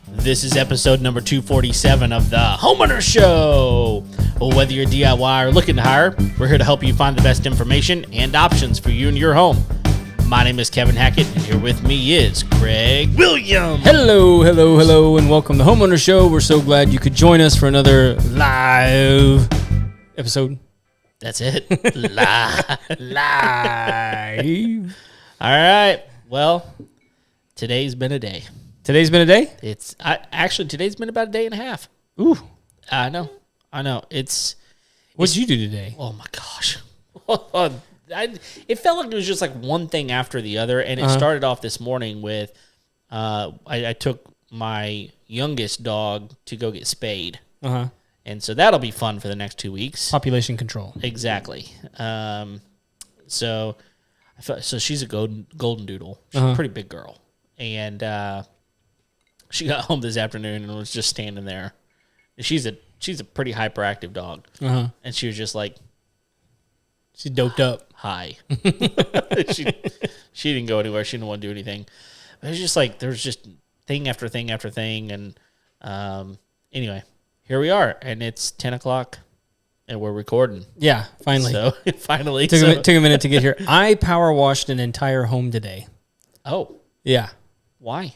This is episode number 247 of the Homeowner Show. Well, whether you're DIY or looking to hire, we're here to help you find the best information and options for you and your home. My name is Kevin Hackett, and here with me is Craig Williams. Hello, and welcome to the Homeowner Show. We're so glad you could join us for another live episode. That's it. Live. All right. Well, today's been a day. Today's been a day? Today's been about a day and a half. Ooh. I know. What'd you do today? Oh my gosh. It felt like it was just like one thing after the other, and it started off this morning with I took my youngest dog to go get spayed. And so that'll be fun for the next 2 weeks. Population control. Exactly. So she's a golden doodle. She's a pretty big girl. And she got home this afternoon and was just standing there. She's a pretty hyperactive dog. And she was just like, she's doped up. Hi. She didn't go anywhere. She didn't want to do anything. But it was just like, there was just thing after thing after thing. And anyway, here we are. And it's 10 o'clock and we're recording. Yeah, finally. So finally. Took a minute to get here. I power washed an entire home today. Oh. Yeah. Why?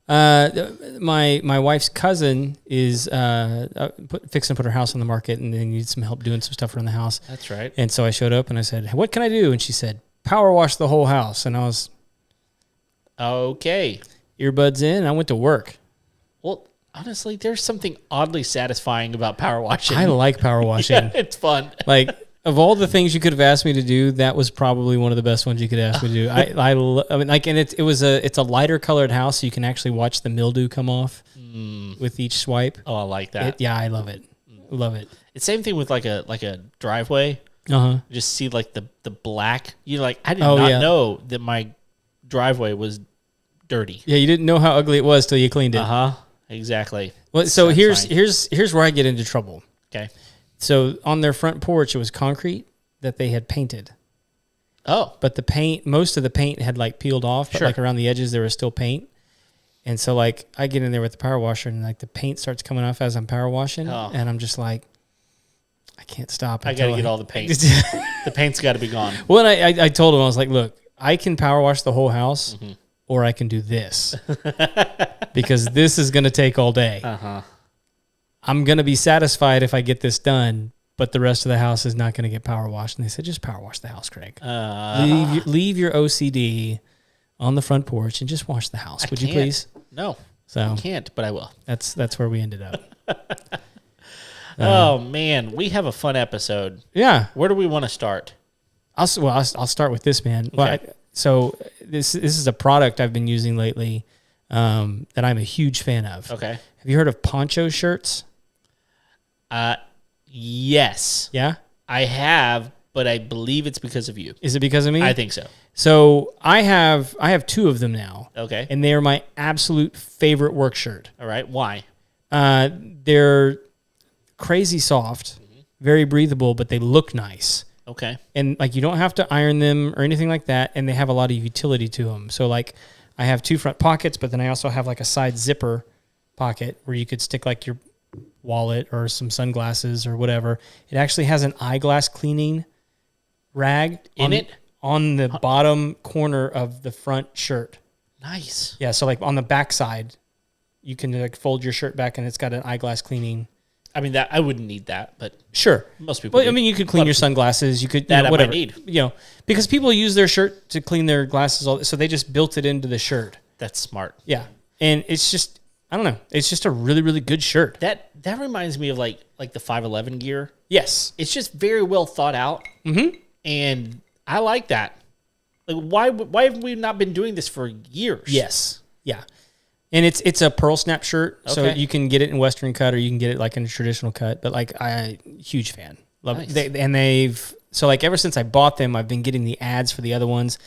My wife's cousin is fixing to put her house on the market, and they need some help doing some stuff around the house. That's right. And so I showed up and I said, "What can I do?" And she said, "Power wash the whole house." And I was okay. Earbuds in. I went to work. Well, honestly, there's something oddly satisfying about power washing. I like power washing. Yeah, it's fun. Like, of all the things you could have asked me to do, that was probably one of the best ones you could ask me to do. I mean, like, and it's a lighter colored house, so you can actually watch the mildew come off with each swipe. Oh, I like that. Yeah, I love it. Love it. It's same thing with like a driveway. You just see like the black. You're like, I did not know that my driveway was dirty. Yeah, you didn't know how ugly it was till you cleaned it. Exactly. Well, so here's where I get into trouble. Okay. So on their front porch, it was concrete that they had painted. Oh. But most of the paint had like peeled off, but like around the edges, there was still paint. And so like I get in there with the power washer and like the paint starts coming off as I'm power washing. And I'm just like, I can't stop. I got to get all the paint. The paint's got to be gone. Well, and I told him, I was like, look, I can power wash the whole house or I can do this because this is going to take all day. I'm going to be satisfied if I get this done, but the rest of the house is not going to get power washed. And they said, just power wash the house, Craig. Leave your OCD on the front porch and just wash the house. Would you please? No, I can't, but I will. That's where we ended up. Oh, man. We have a fun episode. Yeah. Where do we want to start? I'll start with this, man. Okay. So this is a product I've been using lately that I'm a huge fan of. Okay. Have you heard of poncho shirts? Yes. Yeah? I have, but I believe it's because of you. Is it because of me? I think so. So I have two of them now. Okay. And they are my absolute favorite work shirt. All right. Why? They're crazy soft, very breathable, but they look nice. Okay. And like you don't have to iron them or anything like that, and they have a lot of utility to them. So like I have two front pockets, but then I also have like a side zipper pocket where you could stick like your wallet or some sunglasses or whatever. It actually has an eyeglass cleaning rag on the bottom corner of the front shirt. Nice. Yeah, so like on the back side, you can like fold your shirt back and it's got an eyeglass cleaning. I mean, that I wouldn't need that, but sure, most people. Well, I mean, you could clean your sunglasses. You could that whatever. I might need. You know, because people use their shirt to clean their glasses, so they just built it into the shirt. That's smart. Yeah, and it's just I don't know. It's just a really really good shirt. That reminds me of like the 511 gear. Yes, it's just very well thought out. And I like that. Like, why have we not been doing this for years? Yes, yeah. And it's a pearl snap shirt, so you can get it in Western cut or you can get it like in a traditional cut. But like, huge fan. Love it. And they've so like ever since I bought them, I've been getting the ads for the other ones.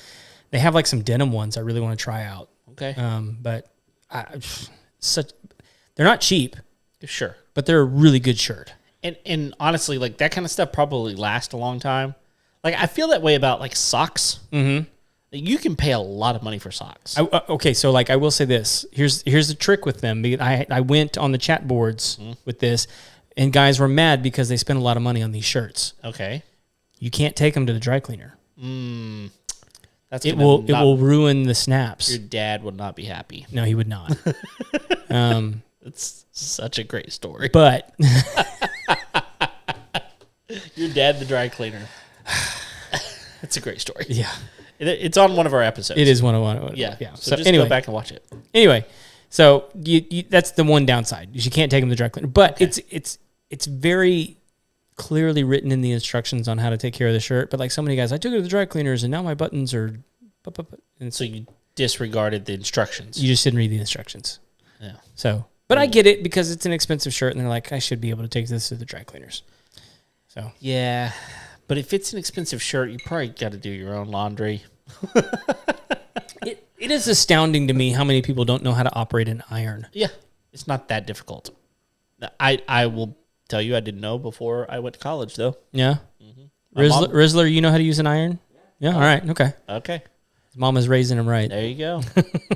They have like some denim ones I really want to try out. Okay. But they're not cheap. Sure. But they're a really good shirt. And honestly, like that kind of stuff probably lasts a long time. Like I feel that way about like socks. You can pay a lot of money for socks. Okay, so like I will say this. Here's the trick with them. I went on the chat boards with this, and guys were mad because they spent a lot of money on these shirts. Okay. You can't take them to the dry cleaner. That's It will ruin the snaps. Your dad would not be happy. No, he would not. It's such a great story. But Your dad, the dry cleaner. It's a great story. yeah, It's on one of our episodes. it is one. Yeah. yeah. So just anyway, go back and watch it. Anyway, so you that's the one downside. You can't take them to the dry cleaner. But it's very clearly written in the instructions on how to take care of the shirt. But like so many guys, I took it to the dry cleaners and now my buttons are... And So you disregarded the instructions. you just didn't read the instructions. Yeah. So, but I get it because it's an expensive shirt and they're like, I should be able to take this to the dry cleaners. So, Yeah. But if it's an expensive shirt, you probably got to do your own laundry. it is astounding to me how many people don't know how to operate an iron. Yeah. It's not that difficult. I will tell you I didn't know before I went to college, though. Yeah. My mom- Rizzler, you know how to use an iron? Yeah. All right. Okay. Okay. His mama's raising him right. There you go.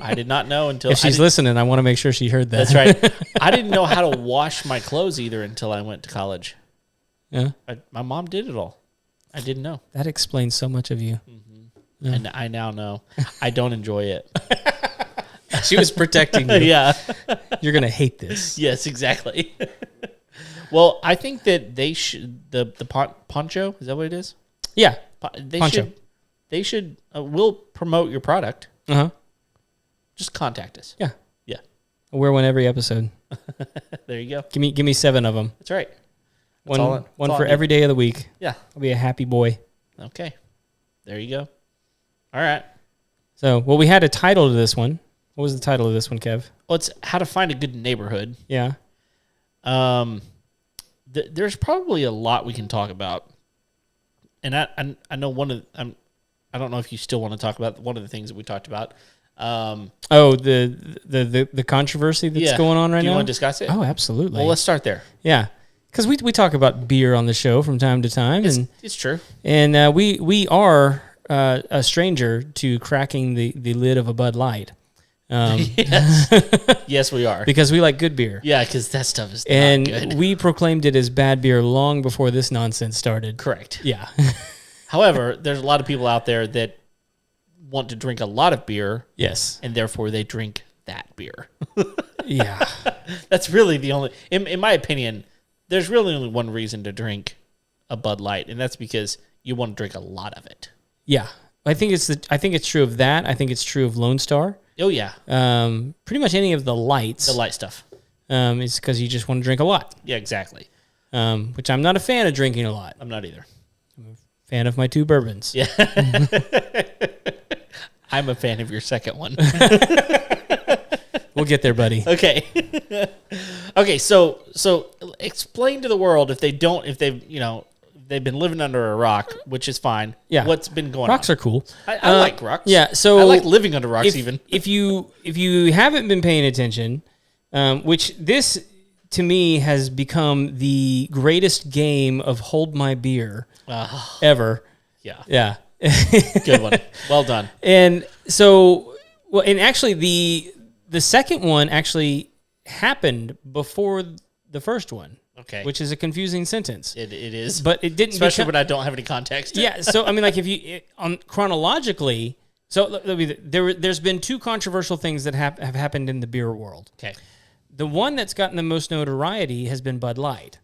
I did not know until... If she's listening, I want to make sure she heard that. That's right. I didn't know how to wash my clothes either until I went to college. Yeah. My mom did it all. I didn't know. That explains so much of you. Yeah. And I now know. I don't enjoy it. She was protecting you. Yeah. You're going to hate this. Yes, exactly. Well, I think that they should... The poncho, is that what it is? Yeah. They Poncho. should... we'll promote your product. Uh-huh. Just contact us. Yeah. Yeah. I'll wear one every episode. There you go. Give me 7 of them. That's right. One all for I every day of the week. Yeah. I'll be a happy boy. Okay. There you go. All right. So, well, we had a title to this one. What was the title of this one, Kev? Well, it's how to find a good neighborhood. Yeah. There's probably a lot we can talk about, and I know one of I don't know if you still want to talk about one of the things that we talked about. The controversy that's going on right now. Do you want to discuss it? Oh, absolutely. Well, let's start there. Yeah, because we talk about beer on the show from time to time, It's true. and we are a stranger to cracking the lid of a Bud Light. Yes, we are. Because we like good beer. Yeah, because that stuff is And not good. we proclaimed it as bad beer long before this nonsense started. Correct. Yeah. However, there's a lot of people out there that want to drink a lot of beer, Yes. and therefore they drink that beer. Yeah. That's really the only, in my opinion, there's really only one reason to drink a Bud Light, and that's because you want to drink a lot of it. Yeah. I think it's true of that. I think it's true of Lone Star. Oh, yeah. Pretty much any of the lights. The light stuff. Is because you just want to drink a lot. Yeah, exactly. Which I'm not a fan of drinking a lot. I'm not either. Fan of my 2 bourbons. Yeah. I'm a fan of your second one. We'll get there, buddy. Okay. Okay, so explain to the world if they've been living under a rock, which is fine. Yeah. What's been going Rocks on? are cool. I like rocks. Yeah, so I like living under rocks even. If you haven't been paying attention, which this to me has become the greatest game of hold my beer ever. Yeah. Yeah. Good one. Well done. And so, well, and actually the second one actually happened before the first one. Okay. Which is a confusing sentence. It is. But it didn't Especially when I don't have any context. Yeah, so I mean, like if you on chronologically, so there's been 2 controversial things that have happened in the beer world. Okay. The one that's gotten the most notoriety has been Bud Light,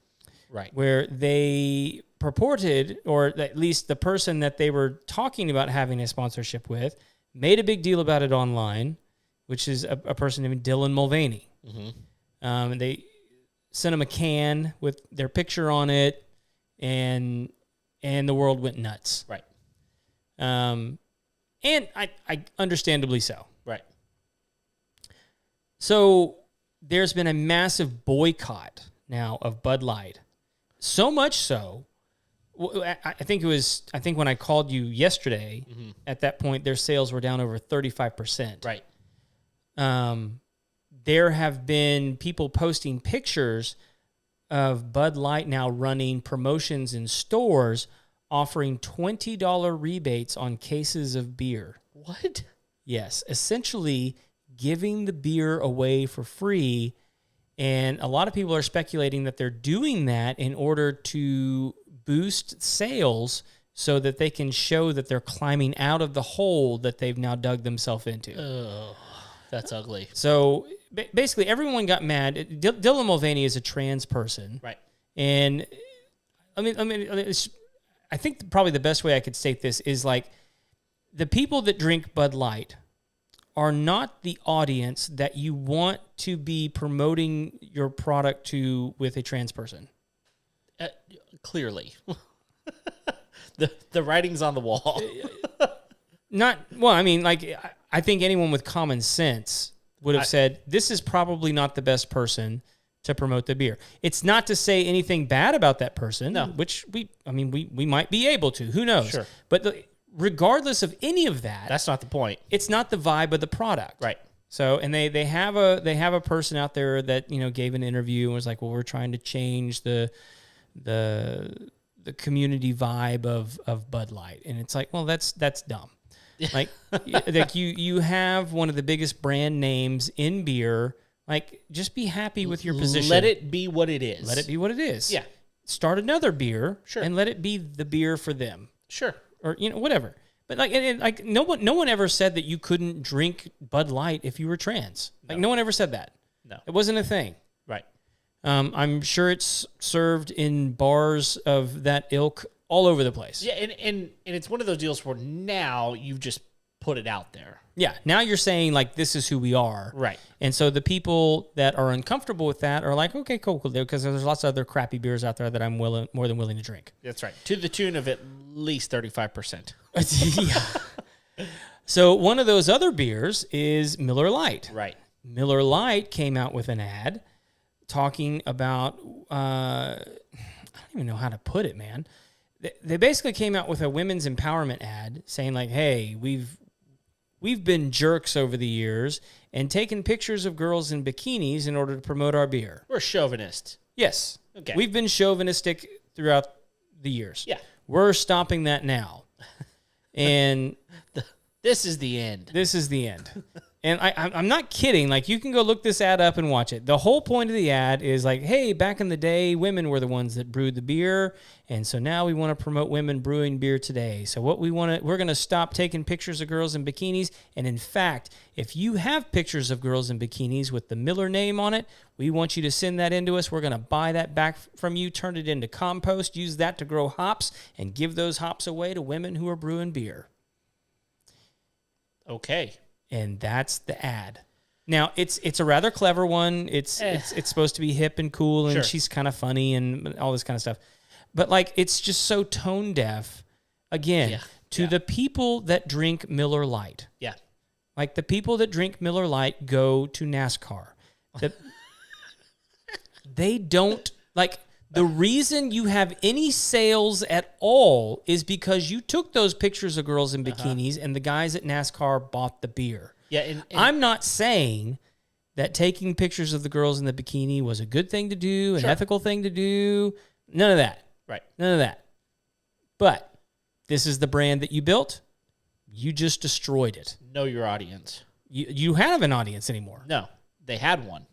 Right. where they purported, or at least the person that they were talking about having a sponsorship with, made a big deal about it online, which is a person named Dylan Mulvaney. Mm-hmm. And they sent him a can with their picture on it, and the world went nuts. Right. And I understandably so. Right. So there's been a massive boycott now of Bud Light. So much so, I think when I called you yesterday, at that point their sales were down over 35%. Right. There have been people posting pictures of Bud Light now running promotions in stores offering $20 rebates on cases of beer. What? Yes, essentially giving the beer away for free. And a lot of people are speculating that they're doing that in order to boost sales so that they can show that they're climbing out of the hole that they've now dug themselves into. Oh, that's ugly. So basically, everyone got mad. Dylan Mulvaney is a trans person. Right. And I think probably the best way I could state this is like the people that drink Bud Light are not the audience that you want to be promoting your product to with a trans person. Clearly. The writing's on the wall. I think anyone with common sense would have said, this is probably not the best person to promote the beer. It's not to say anything bad about that person, No. which we might be able to. Who knows? Sure. But regardless of any of that, That's not the point. it's not the vibe of the product. Right. So, and they have a person out there that, gave an interview and was like, well, we're trying to change the community vibe of Bud Light. And it's like, well, that's dumb. Like you have one of the biggest brand names in beer. Like, just be happy with your position. Let it be what it is. Let it be what it is. Yeah. Start another beer. Sure. And let it be the beer for them. Sure. Or whatever. But like no one ever said that you couldn't drink Bud Light if you were trans. Like no one ever said that. No. It wasn't a thing. Right. I'm sure it's served in bars of that ilk all over the place. Yeah, and it's one of those deals where now you've just put it out there. Yeah. Now you're saying like this is who we are. Right. And so the people that are uncomfortable with that are like, okay, cool, because there's lots of other crappy beers out there that I'm more than willing to drink. That's right. To the tune of at least 35%. Yeah. So one of those other beers is Miller Lite. Right. Miller Lite came out with an ad talking about, I don't even know how to put it, man. They basically came out with a women's empowerment ad saying like, hey, we've been jerks over the years and taken pictures of girls in bikinis in order to promote our beer. We're chauvinists. Yes. Okay. We've been chauvinistic throughout the years. Yeah. We're stopping that now. And This is the end. this is the end. And I'm not kidding. Like, you can go look this ad up and watch it. The whole point of the ad is like, hey, back in the day, women were the ones that brewed the beer. And so now we want to promote women brewing beer today. So we're going to stop taking pictures of girls in bikinis. And in fact, if you have pictures of girls in bikinis with the Miller name on it, we want you to send that into us. We're going to buy that back from you, turn it into compost, use that to grow hops, and give those hops away to women who are brewing beer. Okay. And that's the ad. Now it's a rather clever one. It's supposed to be hip and cool, and Sure. she's kind of funny and all this kind of stuff. But like, it's just so tone deaf. Again, to the people that drink Miller Lite. Yeah. Like, the people that drink Miller Lite go to NASCAR. They don't like. The reason you have any sales at all is because you took those pictures of girls in bikinis and the guys at NASCAR bought the beer. Yeah, and I'm not saying that taking pictures of the girls in the bikini was a good thing to do, an ethical thing to do. None of that. right. None of that. But this is the brand that you built. You just destroyed it. Know your audience. You have an audience anymore. No, they had one.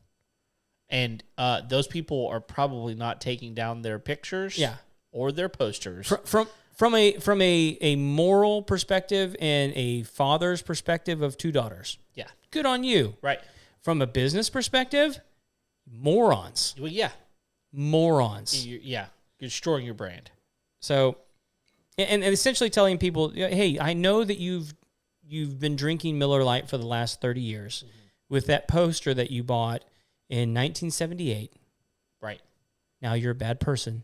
And those people are probably not taking down their pictures or their posters. From a moral perspective and a father's perspective of two daughters. Yeah. Good on you. Right. From a business perspective, morons. Well, yeah. Morons. You're destroying your brand. So, and essentially telling people, hey, I know that you've been drinking Miller Lite for the last 30 years with that poster that you bought in 1978. Right. Now you're a bad person.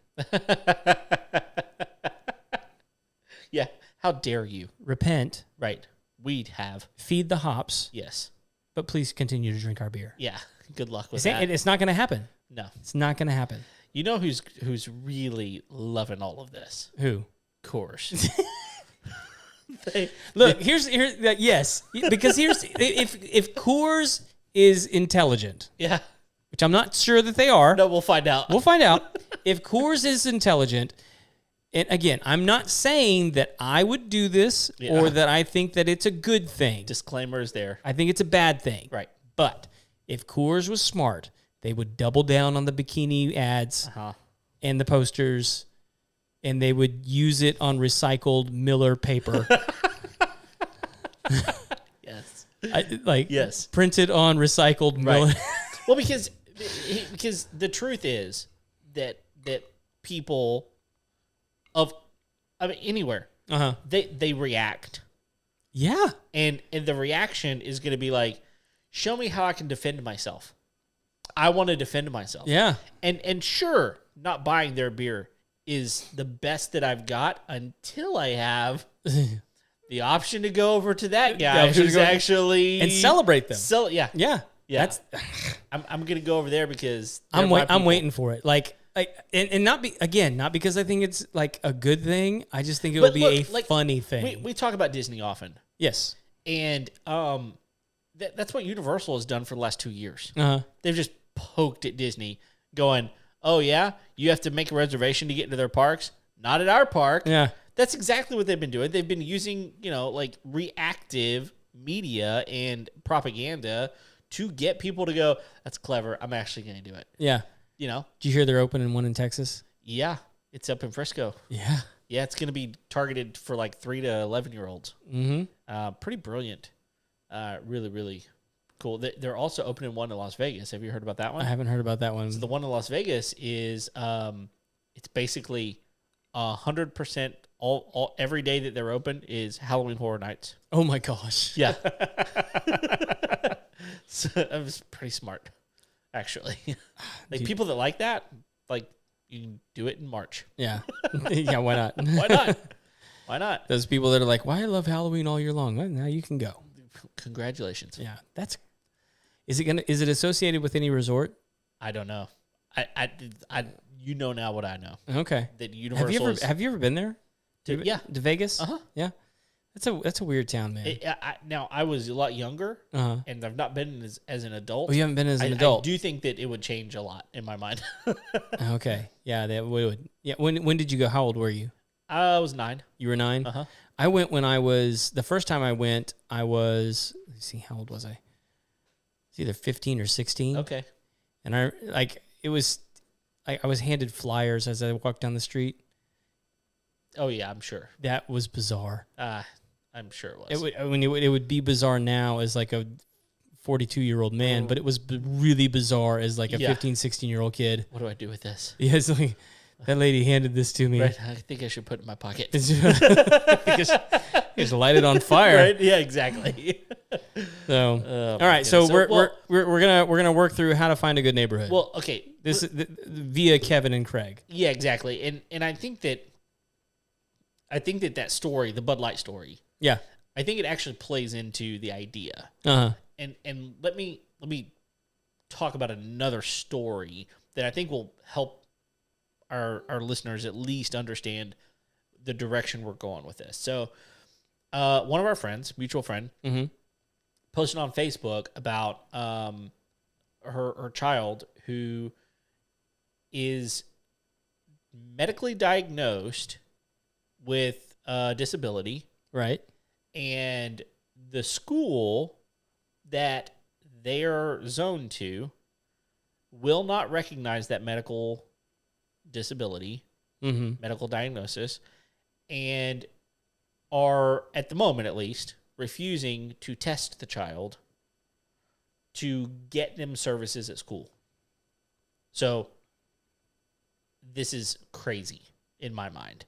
Yeah. How dare you? Repent. Right. We'd have. Feed the hops. Yes. But please continue to drink our beer. Yeah. Good luck with that. It's not going to happen. No. It's not going to happen. You know who's really loving all of this? Who? Coors. Look, here's yes, because here's if Coors is intelligent, Yeah. which I'm not sure that they are. No, we'll find out. We'll find out. If Coors is intelligent, And again, I'm not saying that I would do this Yeah. or that I think that it's a good thing. Disclaimer is there. I think it's a bad thing. Right. But if Coors was smart, they would double down on the bikini ads Uh-huh. and the posters, and they would use it on recycled Miller paper. Yes. Yes. Printed on recycled Miller. Well, because the truth is that people anywhere, they react. Yeah. And the reaction is going to be like, show me how I can defend myself. I want to defend myself. Yeah. And sure, not buying their beer is the best that I've got until I have the option to go over to that guy who's actually and celebrate them. Yeah. Yeah. That's I'm going to go over there because I'm waiting for it. And not because I think it's like a good thing. I just think it would be a funny thing. We talk about Disney often. Yes. And that's what Universal has done for the last 2 years. Uh-huh. They've just poked at Disney going, oh, yeah, you have to make a reservation to get into their parks. Not at our park. Yeah. That's exactly what they've been doing. They've been using, reactive media and propaganda to get people to go, that's clever. I'm actually going to do it. Yeah. Did you hear they're opening one in Texas? Yeah. It's up in Frisco. Yeah. Yeah, it's going to be targeted for like 3 to 11-year-olds. Mm-hmm. Pretty brilliant. Really, really cool. They're also opening one in Las Vegas. Have you heard about that one? I haven't heard about that one. So the one in Las Vegas is it's basically 100% all every day that they're open is Halloween Horror Nights. Oh my gosh. Yeah. So it was pretty smart, actually. People that like that, you can do it in March. Yeah. Yeah, why not? Why not? Why not? Those people that are like, why I love Halloween all year long. Well, now you can go. Congratulations. Yeah. Is it associated with any resort? I don't know. I you know now what I know. Okay. That Universal have you ever been there? Yeah. To Vegas? Uh-huh. Yeah. That's a weird town, man. Now, I was a lot younger, and I've not been as an adult. Oh, you haven't been as an adult? I do think that it would change a lot in my mind. Okay. Yeah, that would. Yeah. When did you go? How old were you? I was 9. You were 9? Uh-huh. I went when I was, the first time I went, I was, let's see, how old was I? It's either 15 or 16. Okay. And I was handed flyers as I walked down the street. Oh, yeah, I'm sure. That was bizarre. I'm sure it was. It would be bizarre now as like a 42-year-old man, but it was really bizarre as like a 15, 16-year-old kid. What do I do with this? Yeah, it's like, that lady handed this to me. Right, I think I should put it in my pocket. Just light it on fire. Right? Yeah, exactly. So, all right. So we're gonna work through how to find a good neighborhood. Well, okay. This is via Kevin and Craig. Yeah, exactly. And I think that story, the Bud Light story. Yeah. I think it actually plays into the idea. Uh-huh. And let me talk about another story that I think will help our listeners at least understand the direction we're going with this. So, one of our friends, mutual friend, posted on Facebook about her child who is medically diagnosed with a disability. Right. And the school that they are zoned to will not recognize that medical disability, medical diagnosis, and are, at the moment at least, refusing to test the child to get them services at school. So this is crazy in my mind.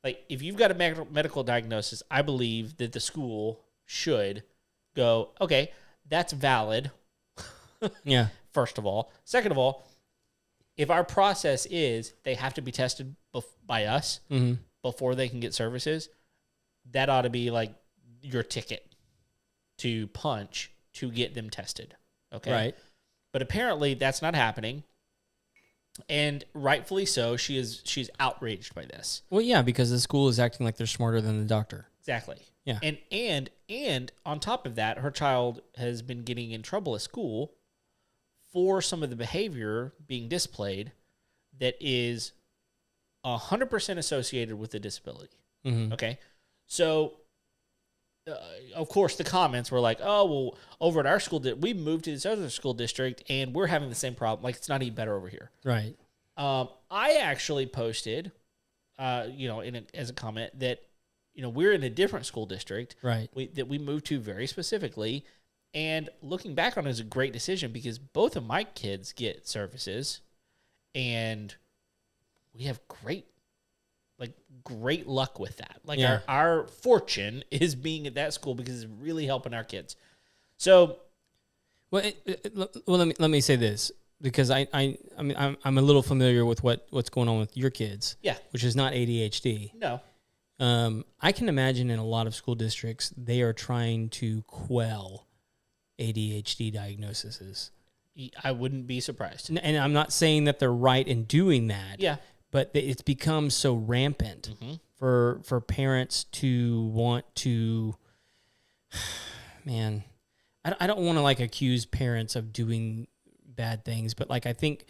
Like, if you've got a medical diagnosis, I believe that the school should go, okay, that's valid. Yeah. First of all. Second of all, if our process is they have to be tested by us before they can get services, that ought to be like your ticket to punch to get them tested. Okay. Right. But apparently that's not happening. And rightfully so, she's outraged by this. Well, yeah, because the school is acting like they're smarter than the doctor. Exactly. Yeah. And on top of that, her child has been getting in trouble at school for some of the behavior being displayed that is 100% associated with a disability. Mm-hmm. Okay. So, of course, the comments were like, oh, well, over at our school, we moved to this other school district and we're having the same problem. Like, it's not any better over here. Right. I actually posted, as a comment that, we're in a different school district. Right. That we moved to very specifically. And looking back on it is a great decision because both of my kids get services and we have great luck with that. Like our fortune is being at that school because it's really helping our kids. So, well, let me say this because I mean I'm a little familiar with what's going on with your kids. Yeah, which is not ADHD. No. I can imagine in a lot of school districts they are trying to quell ADHD diagnoses. I wouldn't be surprised. And I'm not saying that they're right in doing that. Yeah. But it's become so rampant for parents to want to, man, I don't want to like accuse parents of doing bad things, but like I think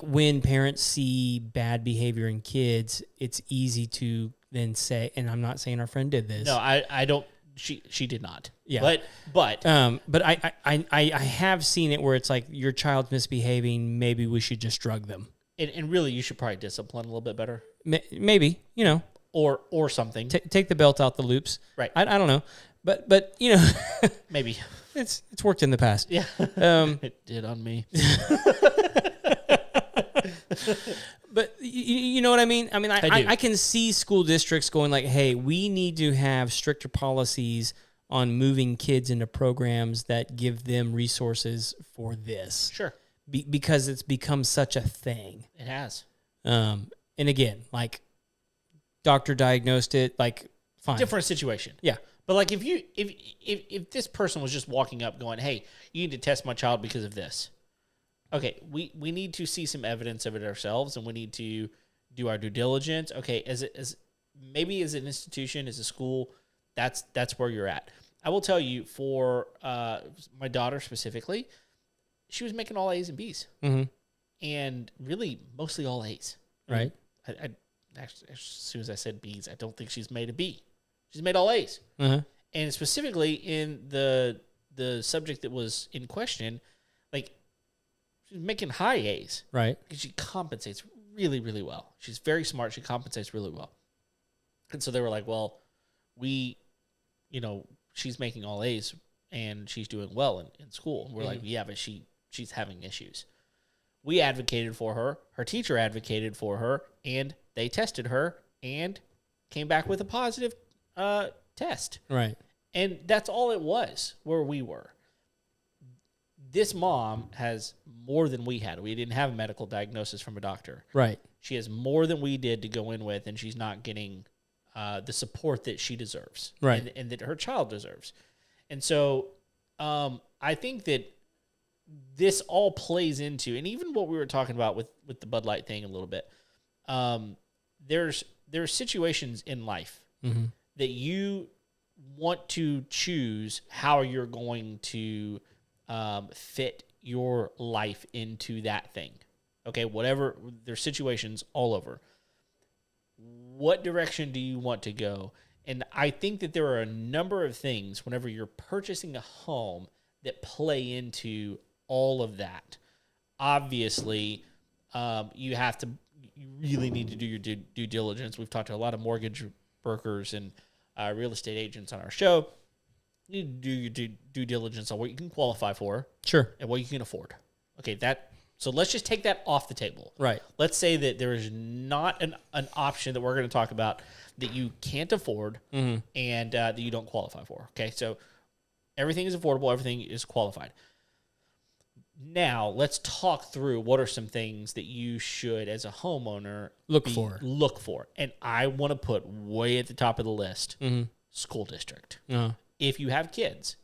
when parents see bad behavior in kids, it's easy to then say, and I'm not saying our friend did this. No, I don't. She did not. Yeah, but I have seen it where it's like your child's misbehaving. Maybe we should just drug them. And really, you should probably discipline a little bit better. Maybe, or something. Take the belt out the loops. Right. I don't know, but maybe it's worked in the past. Yeah. It did on me. But you know what I mean? I mean, I can see school districts going like, hey, we need to have stricter policies on moving kids into programs that give them resources for this. Sure. Because it's become such a thing. It has. And again, like, doctor diagnosed it, like, fine. Different situation. Yeah. But like if this person was just walking up going, hey, you need to test my child because of this. Okay, we need to see some evidence of it ourselves and we need to do our due diligence. Okay, as maybe as an institution, as a school, that's where you're at. I will tell you for my daughter specifically, she was making all A's and B's. Mm-hmm. And really mostly all A's. Right. I actually, as soon as I said B's, I don't think she's made a B. She's made all A's. Uh-huh. And specifically in the subject that was in question, like, she's making high A's. Right. Because she compensates really, really well. She's very smart. She compensates really well. And so they were like, well, she's making all A's and she's doing well in school. And we're like, yeah, but she's having issues. We advocated for her. Her teacher advocated for her. And they tested her and came back with a positive test. Right. And that's all it was where we were. This mom has more than we had. We didn't have a medical diagnosis from a doctor. Right. She has more than we did to go in with, and she's not getting the support that she deserves. Right. And that her child deserves. And so I think that this all plays into, and even what we were talking about with the Bud Light thing a little bit, there's situations in life that you want to choose how you're going to fit your life into that thing. Okay, whatever, there's situations all over. What direction do you want to go? And I think that there are a number of things whenever you're purchasing a home that play into all of that. Obviously, you really need to do your due diligence. We've talked to a lot of mortgage brokers and real estate agents on our show. You need to do your due diligence on what you can qualify for. Sure. And what you can afford. Okay, so let's just take that off the table. Right. Let's say that there is not an option that we're going to talk about that you can't afford and that you don't qualify for. Okay, so everything is affordable, everything is qualified. Now, let's talk through what are some things that you should, as a homeowner, look for. And I want to put way at the top of the list, school district. Uh-huh. If you have kids,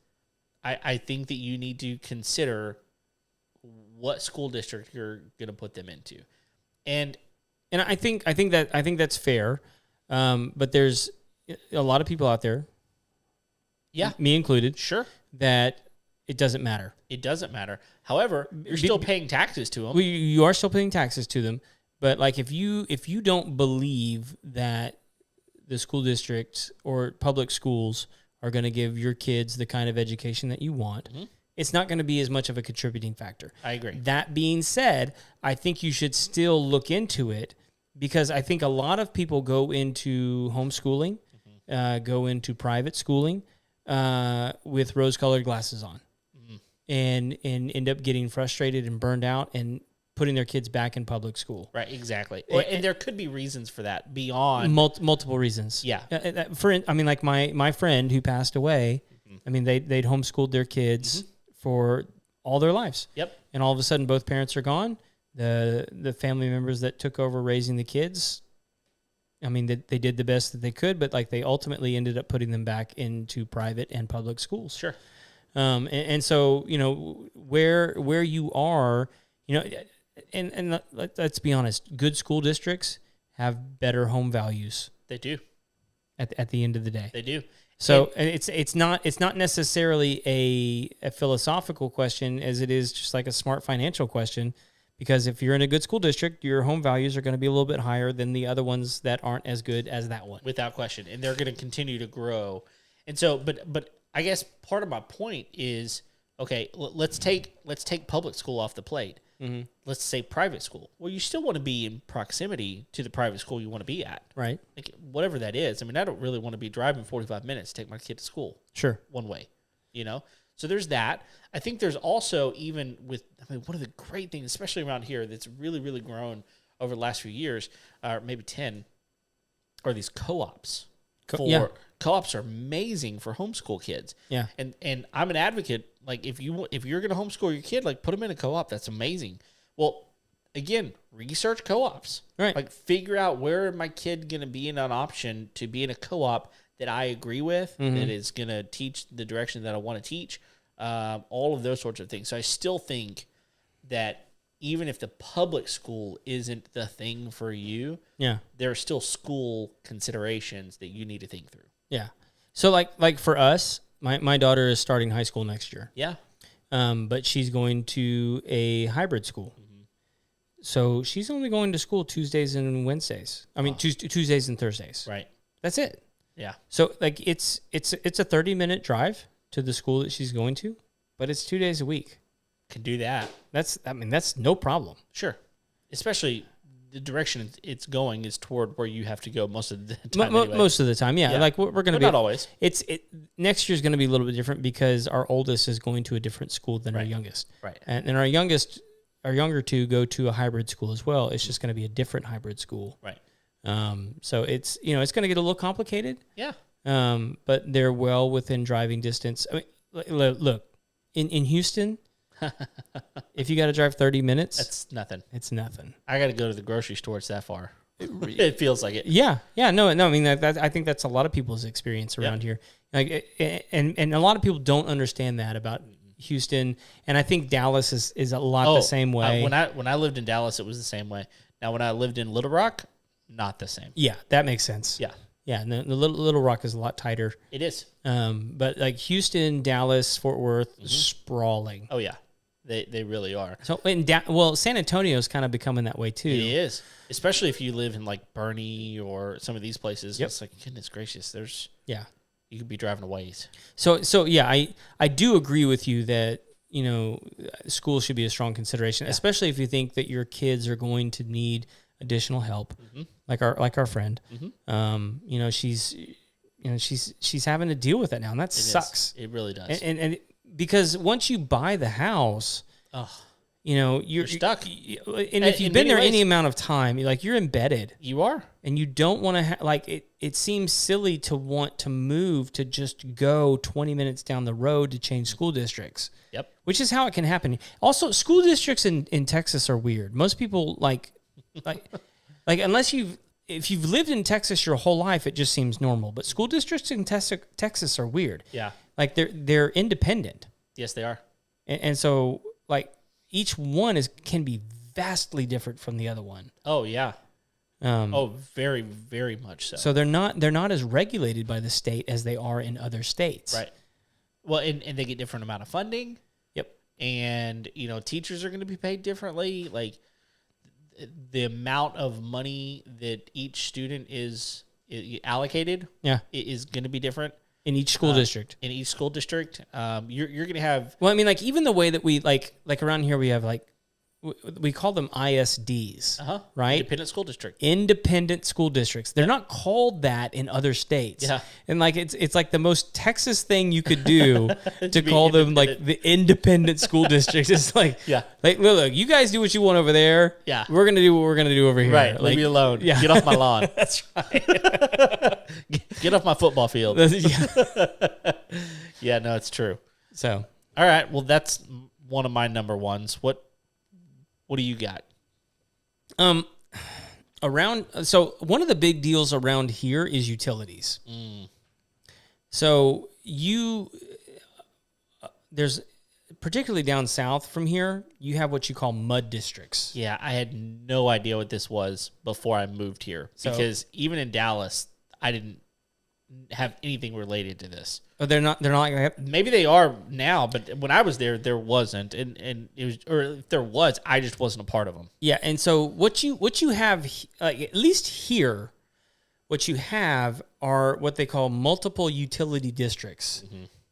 I think that you need to consider what school district you're going to put them into. And I think that's fair. But there's a lot of people out there, me included, sure, that it doesn't matter. It doesn't matter. However, you're still paying taxes to them. You are still paying taxes to them, But like if you don't believe that the school district or public schools are going to give your kids the kind of education that you want, it's not going to be as much of a contributing factor. I agree. That being said, I think you should still look into it because I think a lot of people go into homeschooling, go into private schooling with rose-colored glasses on, and end up getting frustrated and burned out and putting their kids back in public school. Right, exactly. And there could be reasons for that beyond Multiple reasons. Yeah. Like my friend who passed away, I mean, they'd homeschooled their kids for all their lives. Yep. And all of a sudden, both parents are gone. The family members that took over raising the kids, I mean, they did the best that they could, but like they ultimately ended up putting them back into private and public schools. Sure. And so, you know, where you are, you know, and let's be honest, good school districts have better home values They do. at the end of the day. They do. So it's not necessarily a philosophical question as it is just like a smart financial question, because if you're in a good school district, your home values are going to be a little bit higher than the other ones that aren't as good as that one. Without question. And they're going to continue to grow. And so, but I guess part of my point is, okay, let's take public school off the plate. Let's say private school. Well, you still want to be in proximity to the private school you want to be at. Right. Like, whatever that is. I mean, I don't really want to be driving 45 minutes to take my kid to school. Sure. One way, you know? So there's that. I think there's also even with, I mean, one of the great things, especially around here, that's really, really grown over the last few years, or maybe 10, are these co-ops. Co-ops are amazing for homeschool kids. Yeah. And I'm an advocate. Like if you're going to homeschool your kid, like put them in a co-op. That's amazing. Well, again, research co-ops. Right. Like figure out where my kid going to be in an option to be in a co-op that I agree with, that is going to teach the direction that I want to teach. All of those sorts of things. So I still think that even if the public school isn't the thing for you, there are still school considerations that you need to think through. Yeah. So like for us, my daughter is starting high school next year. Yeah. But she's going to a hybrid school. So she's only going to school Tuesdays and Wednesdays. I mean, Tuesdays and Thursdays. Right. That's it. Yeah. So like it's a 30-minute drive to the school that she's going to, but it's 2 days a week. Can do that. That's no problem. Sure. Especially the direction it's going is toward where you have to go most of the time. Anyway. Most of the time, yeah. Like we're going to be not always. Next year's going to be a little bit different because our oldest is going to a different school than our youngest. Right. And our younger two go to a hybrid school as well. It's just going to be a different hybrid school. Right. So it's it's going to get a little complicated. Yeah. But they're well within driving distance. I mean, look, in Houston, if you got to drive 30 minutes, that's nothing. It's nothing. I got to go to the grocery store. It's that far. It feels like it. Yeah. No. I mean, I think that's a lot of people's experience around here. Like, and a lot of people don't understand that about Houston. And I think Dallas is a lot the same way. When I lived in Dallas, it was the same way. Now, when I lived in Little Rock, not the same. Yeah, that makes sense. Yeah. Yeah, and the Little Rock is a lot tighter. It is. But like Houston, Dallas, Fort Worth, sprawling. Oh yeah, they really are. So San Antonio's kind of becoming that way too. It is, especially if you live in like Bernie or some of these places. It's like, goodness gracious, you could be driving a ways. So yeah, I do agree with you that school should be a strong consideration, especially if you think that your kids are going to need additional help, like our friend. She's having to deal with it now, and that sucks. It really does. And because once you buy the house, you're stuck. And if you've been there any amount of time, you're embedded. You are, and you don't want to it seems silly to want to move to just go 20 minutes down the road to change school districts. Yep. Which is how it can happen. Also, school districts in Texas are weird. Most people like unless if you've lived in Texas your whole life, it just seems normal. But school districts in Texas are weird. Yeah. Like they're independent. Yes, they are. And so each one can be vastly different from the other one. Oh yeah. Very, very much so. So they're not as regulated by the state as they are in other states. Right. Well, and they get different amount of funding. Yep. And teachers are going to be paid differently. Like the amount of money that each student is allocated Yeah. is going to be different In each school district. in each school district. You're going to have Well, I mean, like even the way that we like around here, we have like we call them ISDs, right? independent school district. Independent school districts. They're not called that in other states. Yeah. And like it's like the most Texas thing you could do to be call them like the independent school districts. It's like, Yeah. like look, you guys do what you want over there. Yeah. We're gonna do what we're gonna do over here. Right, Like, leave me alone. Yeah. Get off my lawn. That's right. Get off my football field. Yeah. Yeah, no, it's true. So All right, well, that's one of my number ones. What do you got? So one of the big deals around here is utilities. So there's particularly down south from here, you have what you call mud districts. Yeah, I had no idea what this was before I moved here because even in Dallas, I didn't have anything related to this. But they're not like Maybe they are now, but when I was there wasn't, and it was, or if there was, I just wasn't a part of them. yeah. And so what you have, at least here, what you have are what they call multiple utility districts.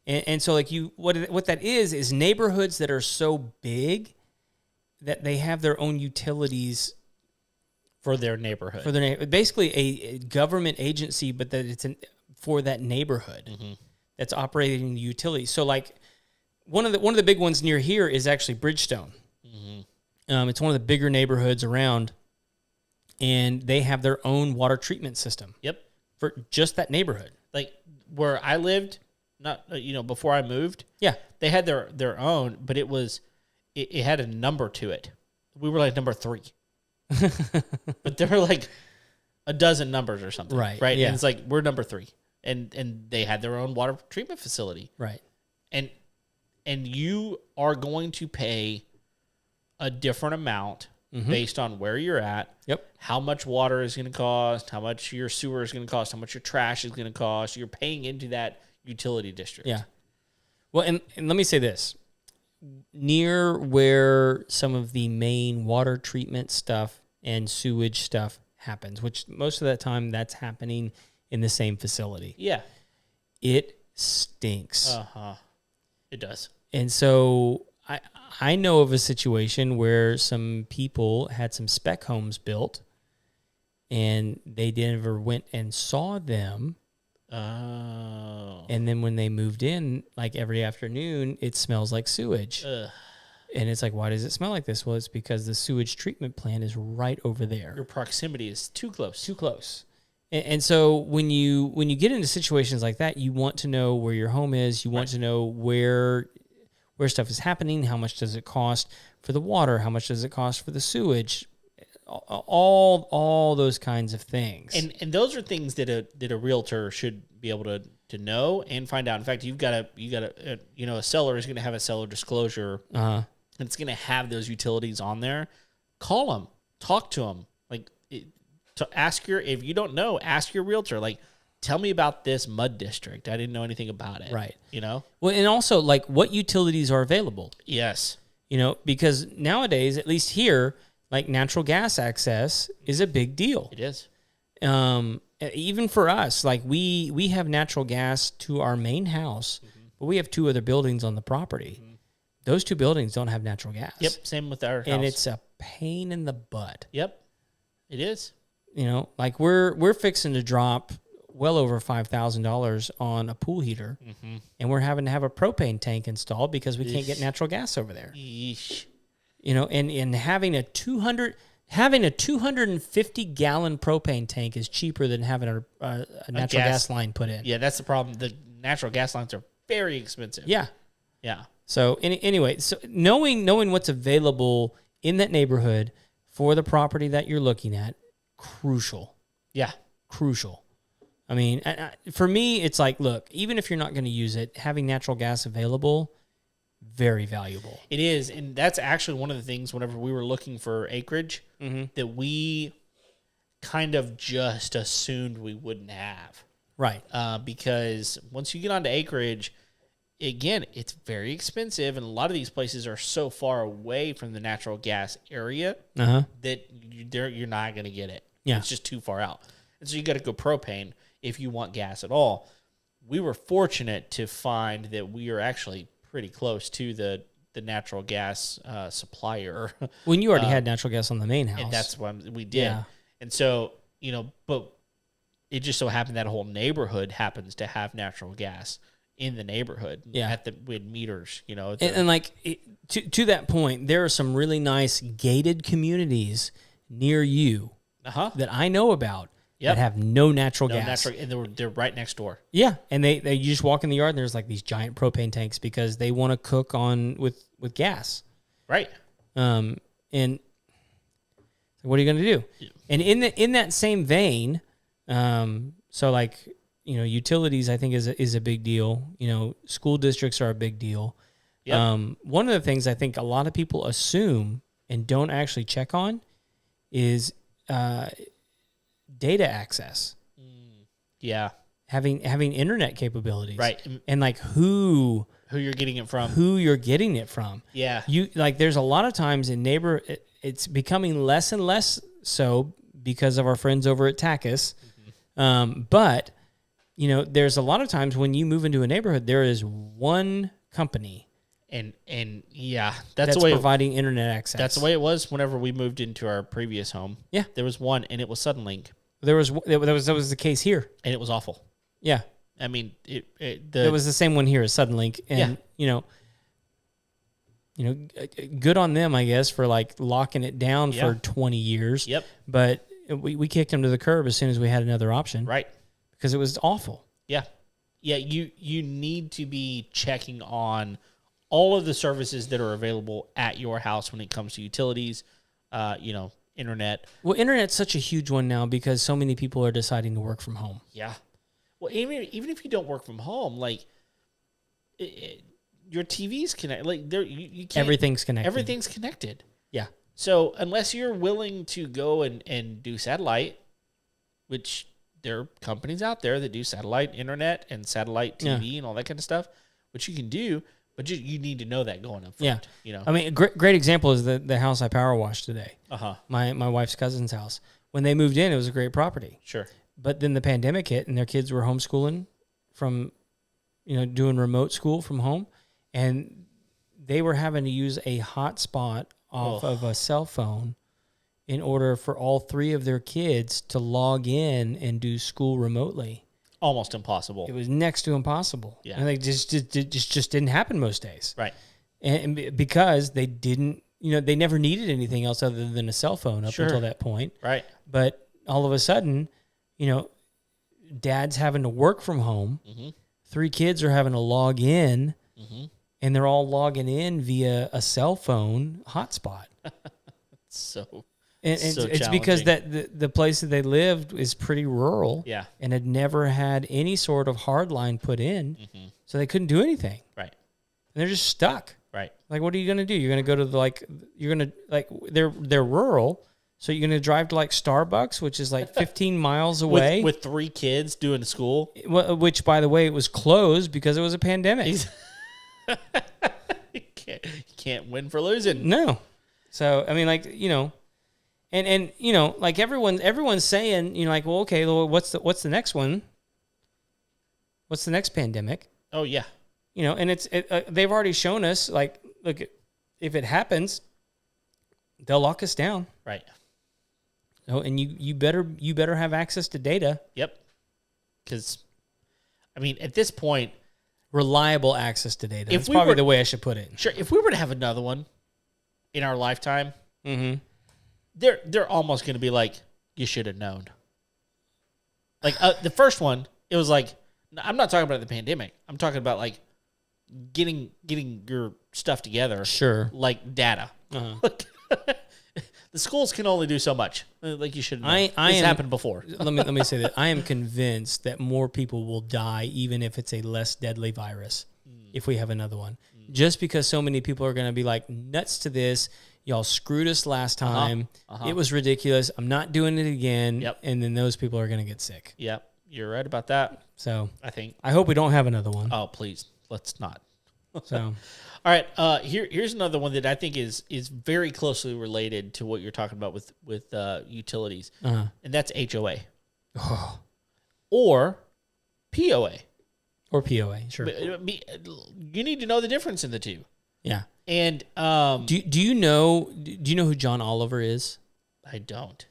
And so like what that is neighborhoods that are so big that they have their own utilities For their neighborhood. for their basically a government agency, but that it's for that neighborhood that's operating the utilities. So like one of the big ones near here is actually Bridgestone. It's one of the bigger neighborhoods around, and they have their own water treatment system Yep. for just that neighborhood. Like where I lived, not before I moved, Yeah. they had their own, but it had a number to it. We were like number 3. But there were like a dozen numbers or something. Right, Right. yeah. And it's like we're number 3. And they had their own water treatment facility. Right. And you are going to pay a different amount based on where you're at. Yep. How much water is going to cost, how much your sewer is going to cost, how much your trash is going to cost. You're paying into that utility district. Yeah. Well, and let me say this. Near where some of the main water treatment stuff and sewage stuff happens, which most of that time that's happening in the same facility. Yeah. It stinks. It does. And so I know of a situation where some people had some spec homes built and they never went and saw them. Oh. And then when they moved in, like every afternoon, it smells like sewage. Ugh. And it's like, why does it smell like this? Well, it's because the sewage treatment plant is right over Your there. proximity is too close. Too close. And so when you get into situations like that, you want to know where your home is. You want to know where stuff is happening. How much does it cost for the water? How much does it cost for the sewage? All those kinds of things. And those are things that a realtor should be able to know and find out. In fact, you got a seller is going to have a seller disclosure. And it's going to have those utilities on there. Call them, talk to them. If you don't know, ask your realtor. Like, tell me about this mud district. I didn't know anything about it. Right. Well, and also like what utilities are available. Yes. Because nowadays, at least here, like natural gas access is a big deal. It is. Even for us, like we have natural gas to our main house, but we have 2 other buildings on the property. Those 2 buildings don't have natural gas. Yep. Same with our house. And it's a pain in the butt. Yep. It is. Like we're fixing to drop well over $5,000 on a pool heater, and we're having to have a propane tank installed because we can't get natural gas over there. Yeesh. And having a 250 gallon propane tank is cheaper than having a natural gas line put in. Yeah, that's the problem. The natural gas lines are very expensive. Yeah. Yeah. So anyway, so knowing what's available in that neighborhood for the property that you're looking at, crucial. Yeah. Crucial. I mean, for me, it's like, look, even if you're not going to use it, having natural gas available, very valuable. It is, and that's actually one of the things whenever we were looking for acreage that we kind of just assumed we wouldn't have. Right. Because once you get onto acreage, again, it's very expensive, and a lot of these places are so far away from the natural gas area that you're not going to get it. Yeah. It's just too far out. And so you got to go propane if you want gas at all. We were fortunate to find that we are actually pretty close to the natural gas supplier. When you already had natural gas on the main house. And that's what we did. Yeah. And so, but it just so happened that whole neighborhood happens to have natural gas in the neighborhood. Yeah. We had meters, And like, to that point, there are some really nice gated communities near you that I know about that have no natural gas. And they're right next door. Yeah, and you just walk in the yard and there's like these giant propane tanks because they want to cook on with gas. Right. And what are you going to do? Yeah. And in that same vein, so like, utilities I think is a big deal. School districts are a big deal. Yep. One of the things I think a lot of people assume and don't actually check on is data access. Yeah. Having internet capabilities. Right. And like who you're getting it from. Who you're getting it from. Yeah. There's a lot of times in it's becoming less and less so because of our friends over at Tachys. Mm-hmm. But there's a lot of times when you move into a neighborhood, there is one company and yeah, that's the way providing internet access. That's the way it was whenever we moved into our previous home. Yeah. There was one, and it was Suddenlink. That was the case here. And it was awful. Yeah. I mean, it was the same one here as Suddenlink, and good on them, I guess, for like locking it down for 20 years. Yep. But we kicked them to the curb as soon as we had another option. Right. Because it was awful. Yeah. Yeah, you need to be checking on all of the services that are available at your house when it comes to utilities, internet. Well, internet's such a huge one now because so many people are deciding to work from home. Yeah. Well, even if you don't work from home, like your TV's connected. Like you can't. Everything's connected. Everything's connected. Yeah. So unless you're willing to go and do satellite, which there are companies out there that do satellite internet and satellite TV and all that kind of stuff, which you can do, but you need to know that going up front. Yeah. I mean, a great example is the house I power washed today. My wife's cousin's house. When they moved in, it was a great property. Sure. But then the pandemic hit, and their kids were homeschooling from, doing remote school from home, and they were having to use a hotspot off of a cell phone in order for all three of their kids to log in and do school remotely. Almost impossible. It was next to impossiple. Yeah. And it just didn't happen most days. Right. And because they didn't, they never needed anything else other than a cell phone up until that point. Right. But all of a sudden, dad's having to work from home. Mm-hmm. 3 kids are having to log in, and they're all logging in via a cell phone hotspot. It's because that the place that they lived is pretty rural, and had never had any sort of hard line put in, so they couldn't do anything. Right, and they're just stuck. Right, like what are you going to do? You're going to go to they're rural. So you're going to drive to like Starbucks, which is like 15 miles away. With 3 kids doing school? Which, by the way, it was closed because it was a pandemic. You can't win for losing. No. So, I mean, like, and like everyone's saying, like, well, okay, well, what's the next one? What's the next pandemic? Oh, yeah. And they've already shown us, like, look, if it happens, they'll lock us down. Right. Oh, and you better have access to data. Yep. Because, I mean, at this point, reliable access to data. That's probably the way I should put it. Sure. If we were to have another one in our lifetime, they're almost going to be like, you should have known. Like the first one, it was like, I'm not talking about the pandemic. I'm talking about like getting your stuff together. Sure. Like data. The schools can only do so much. Like you should know. This happened before. let me say that I am convinced that more people will die, even if it's a less deadly virus, if we have another one. Just because so many people are going to be like nuts to this. Y'all screwed us last time. It was ridiculous. I'm not doing it again. Yep. And then those people are going to get sick. Yep. You're right about that. So I think. I hope we don't have another one. Oh, please. Let's not. So, All right, here's another one that I think is very closely related to what you're talking about with utilities, and that's HOA or POA. or POA, sure. You need to know the difference in the two. Yeah. And Do you know who John Oliver is? I don't.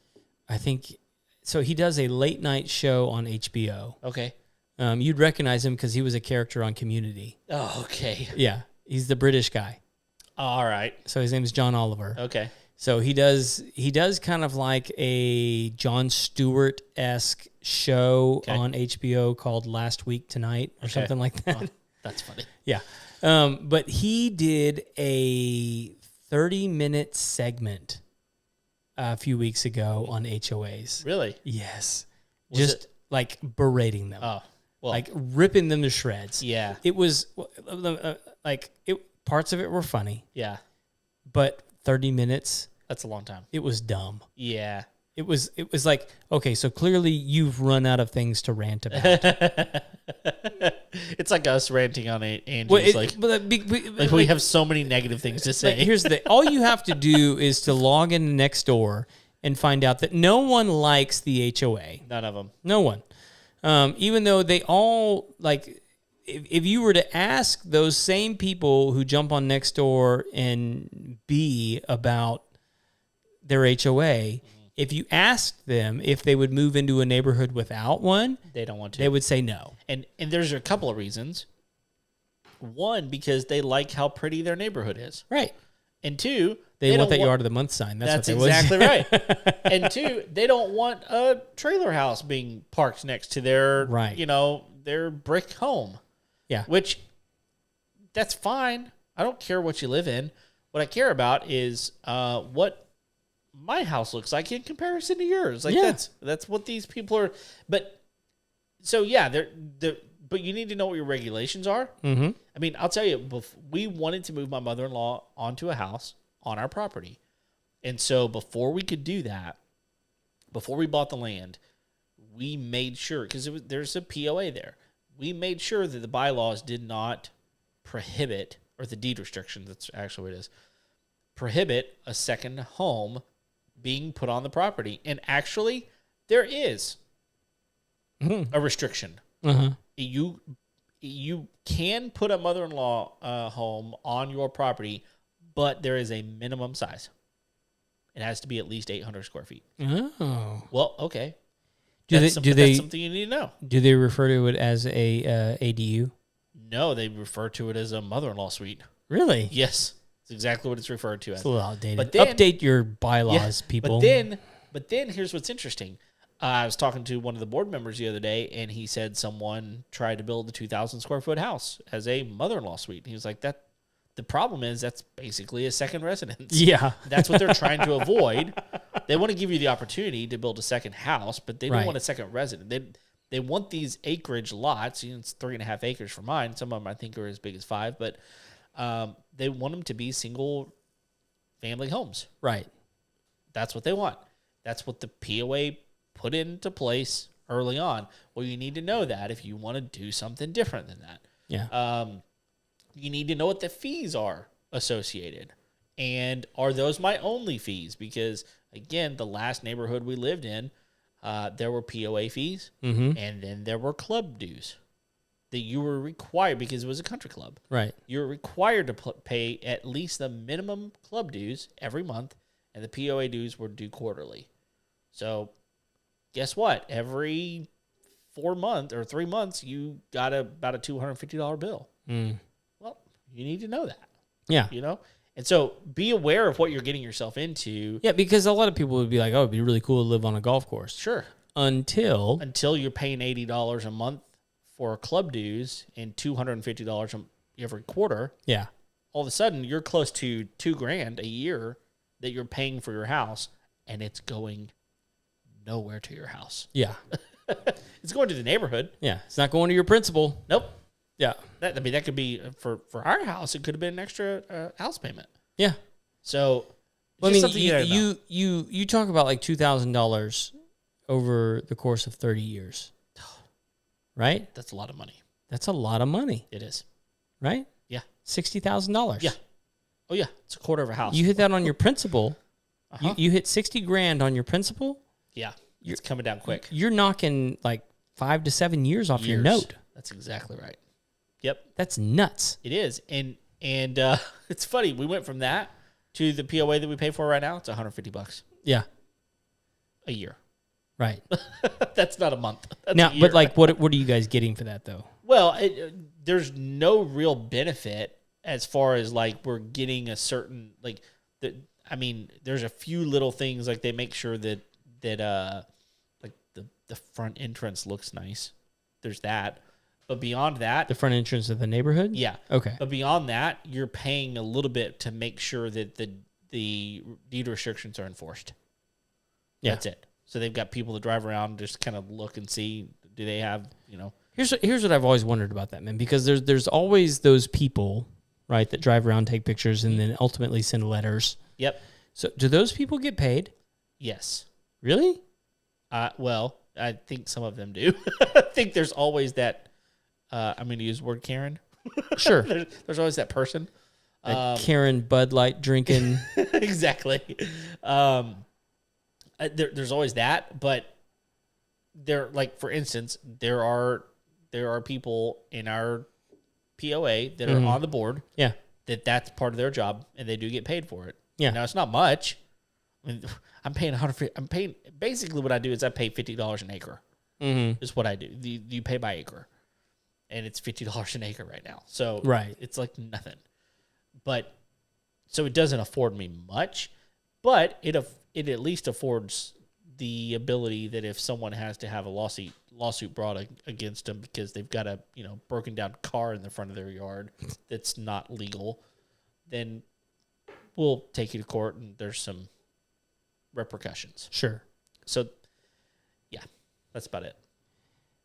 I think so. He does a late night show on HBO. Okay. You'd recognize him because he was a character on Community. Oh, okay. Yeah, he's the British guy. All right. So his name is John Oliver. Okay. So he does kind of like a Jon Stewart-esque show on HBO called Last Week Tonight or something like that. Oh, that's funny. Yeah. But he did a 30-minute segment a few weeks ago on HOAs. Really? Yes. Was Just it- like berating them. Oh, well. Like ripping them to shreds. Yeah. It was parts of it were funny, Yeah. but 30 minutes, That's a long time. it was dumb. Yeah. It was like, okay, so clearly you've run out of things to rant about. It's like us ranting on Andrew's. Well, we have so many negative things to say. here's the all you have to do is to log in next door and find out that no one likes the HOA. None of them. No one. Even though they all like, if you were to ask those same people who jump on Nextdoor and be about their HOA, if you asked them if they would move into a neighborhood without one, They don't want to. they would say no. And there's a couple of reasons. One, because they like how pretty their neighborhood is. Right. And two, They want don't that yard of the month sign. That's what they exactly right. And two, they don't want a trailer house being parked next to their, Right. their brick home. Yeah. Which, that's fine. I don't care what you live in. What I care about is what my house looks like in comparison to yours. Like Yeah. that's what these people are. But so yeah, but you need to know what your regulations are. Mm-hmm. I mean, I'll tell you, we wanted to move my mother-in-law onto a house on our property. And so before we could do that, before we bought the land, we made sure, because there's a POA there, we made sure that the bylaws did not prohibit, or the deed restrictions, that's actually what it is, prohibit a second home being put on the property. And actually, there is a restriction. Uh-huh. You can put a mother-in-law home on your property, but there is a minimum size. It has to be at least 800 square feet. Oh. Well, okay. That's something you need to know. Do they refer to it as a ADU? No, they refer to it as a mother-in-law suite. Really? Yes, it's exactly what it's referred to as. It's a little outdated. But then- Update your bylaws, people. But then here's what's interesting. I was talking to one of the board members the other day, and he said someone tried to build a 2,000 square foot house as a mother-in-law suite. He was like, "That the problem is that's basically a second residence." Yeah. That's what they're trying to avoid. They want to give you the opportunity to build a second house, but they don't Right. want a second resident. They want these acreage lots. It's 3.5 acres for mine. Some of them I think are as big as 5, but they want them to be single family homes. Right. That's what they want. That's what the POA put into place early on. Well, you need to know that if you want to do something different than that. Yeah. You need to know what the fees are associated. And are those my only fees? Because, again, the last neighborhood we lived in, there were POA fees, and then there were club dues that you were required, because it was a country club. Right. You were required to pay at least the minimum club dues every month, and the POA dues were due quarterly. So, guess what? Every 4 months or 3 months, you got about a $250 bill. Well, you need to know that, Yeah. And so be aware of what you're getting yourself into. Yeah, because a lot of people would be like, oh, it'd be really cool to live on a golf course. Sure. Until You're paying $80 a month for club dues and $250 every quarter. yeah. All of a sudden, you're close to $2,000 a year that you're paying for your house, and it's going nowhere to your house. Yeah. It's going to the neighborhood. Yeah. It's not going to your principal. Nope. Yeah. That could be for our house. It could have been an extra house payment. Yeah. So, Well, I just mean, something gotta know. you talk about like $2,000 over the course of 30 years, right? That's a lot of money. That's a lot of money, It is. right? Yeah. $60,000. Yeah. Oh yeah, it's a quarter of a house. You hit that on your principal. You hit $60,000 on your principal. Yeah, it's coming down quick. You're knocking like 5 to 7 years off your note. That's exactly right. Yep, that's nuts. It is, and it's funny. We went from that to the POA that we pay for right now. It's $150. Yeah, a year. Right. That's not a month. That's now, a year. But like, what are you guys getting for that though? Well, there's no real benefit as far as like we're getting a certain like I mean, there's a few little things like they make sure that like the front entrance looks nice. There's that. But beyond that, the front entrance of the neighborhood? Yeah. Okay. But beyond that, you're paying a little bit to make sure that the deed restrictions are enforced. Yeah. That's it. So they've got people that drive around, just kind of look and see, do they have, Here's what I've always wondered about that, man, because there's always those people, right, that drive around, take pictures, and then ultimately send letters. Yep. So do those people get paid? Yes. Really? Well, I think some of them do. I think there's always that, I'm going to use the word Karen. Sure. there's always that person. Karen Bud Light drinking. Exactly. There's always that, but there, like for instance, there are people in our POA that are on the board. Yeah, that's part of their job, and they do get paid for it. Yeah. Now it's not much. I mean, I'm paying basically what I do is I pay $50 an acre. Mm-hmm. Is what I do. You pay by acre, and it's $50 an acre right now. So it's like nothing. But so it doesn't afford me much, but it at least affords the ability that if someone has to have a lawsuit brought against them because they've got a broken down car in the front of their yard that's not legal, then we'll take you to court and there's some repercussions. Sure. So yeah, that's about it.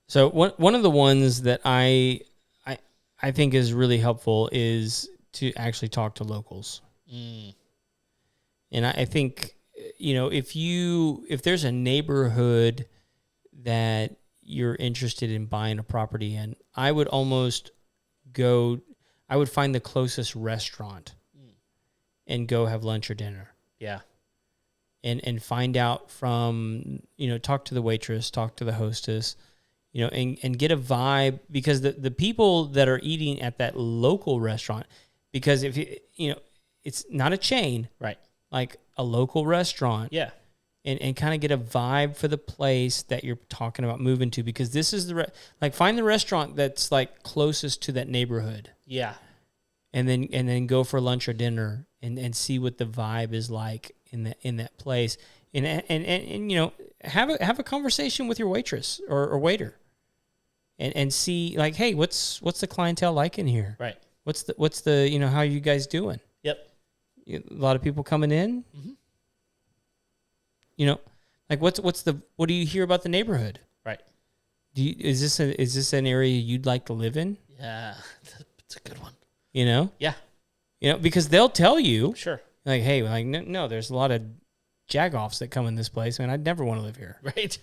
So one of the ones that I think is really helpful is to actually talk to locals. And I think, if there's a neighborhood that you're interested in buying a property in, I would find the closest restaurant and go have lunch or dinner. Yeah. And find out from, talk to the waitress, talk to the hostess, and get a vibe, because the people that are eating at that local restaurant, because if it's not a chain, right? Like a local restaurant. Yeah. And kind of get a vibe for the place that you're talking about moving to, because this is find the restaurant that's like closest to that neighborhood. Yeah. And then go for lunch or dinner and see what the vibe is like in that place. And have a conversation with your waitress or waiter. And see like, hey, what's the clientele like in here? Right. What's the how are you guys doing? Yep. A lot of people coming in. Mm-hmm. What do you hear about the neighborhood? Right. Is this an area you'd like to live in? Yeah, it's a good one. Yeah. Because they'll tell you. Sure. Like, hey, like no, there's a lot of jagoffs that come in this place, man. I'd never want to live here. Right.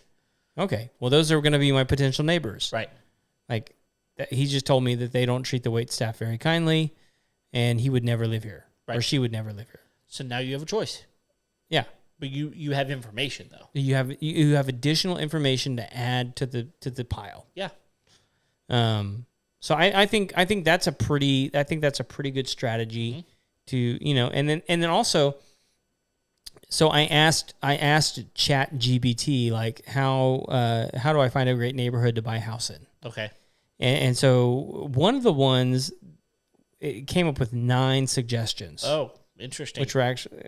Okay. Well, those are going to be my potential neighbors. Right. Like, he just told me that they don't treat the wait staff very kindly, and he would never live here, or she would never live here. So now you have a choice. Yeah. But you have information though. You have additional information to add to the pile. Yeah. So I think that's a pretty good strategy to and then also. So I asked ChatGPT like how do I find a great neighborhood to buy a house in? Okay. And so one of the ones, it came up with 9 suggestions. Oh. Interesting. Which were actually,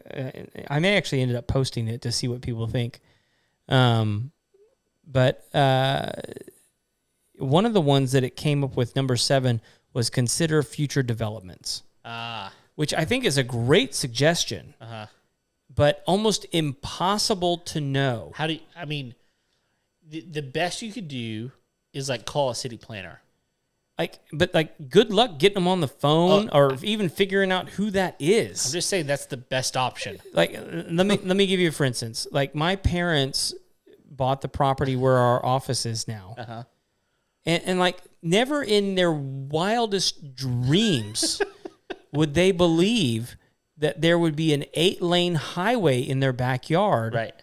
I may actually ended up posting it to see what people think. But one of the ones that it came up with, number 7, was consider future developments. Which I think is a great suggestion, but almost impossible to know. The best you could do is like call a city planner. But good luck getting them on the phone or even figuring out who that is. I'm just saying that's the best option. Let me give you, for instance, like my parents bought the property where our office is now, and like never in their wildest dreams would they believe that there would be an 8-lane highway in their backyard Right.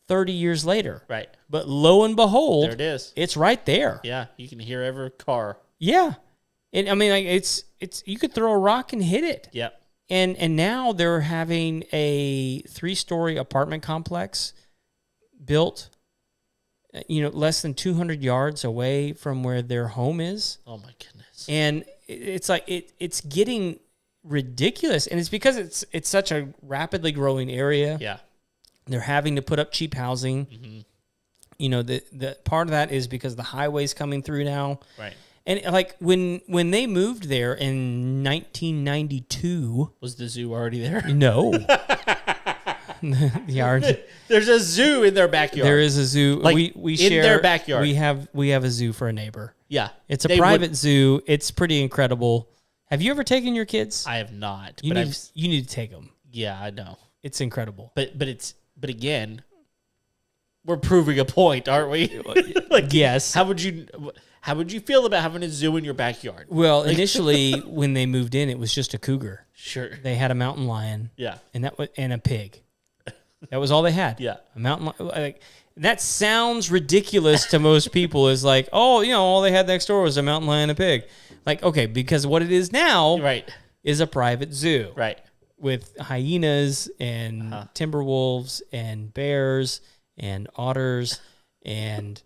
30 years later? Right. But lo and behold, There it is. it's right there. Yeah. You can hear every car. Yeah. And I mean, like it's you could throw a rock and hit it. Yep. And now they're having a 3-story apartment complex built, less than 200 yards away from where their home is. Oh my goodness. And it's like it's getting ridiculous, and it's because it's such a rapidly growing area. Yeah. They're having to put up cheap housing. Mm-hmm. The part of that is because the highway's coming through now. Right. And like when they moved there in 1992, Was the zoo already there? no, the There's a zoo in their backyard. there is a zoo. Like, we in share their backyard. We have a zoo for a neighbor. Yeah. It's a They private would- zoo. It's pretty incredible. Have you ever taken your kids? I have not. You but need you need to take them. yeah, I know. It's incredible. But again, we're proving a point, aren't we? Like, Yes. how would you feel about having a zoo in your backyard? Well, initially when they moved in, it was just a cougar. Sure. They had a mountain lion Yeah. and a pig. That was all they had. Yeah. A mountain lion. Like, that sounds ridiculous to most people. Is like, oh, all they had next door was a mountain lion and a pig. Like, okay, because what it is now Right. is a private zoo Right. with hyenas and timber wolves and bears and otters, and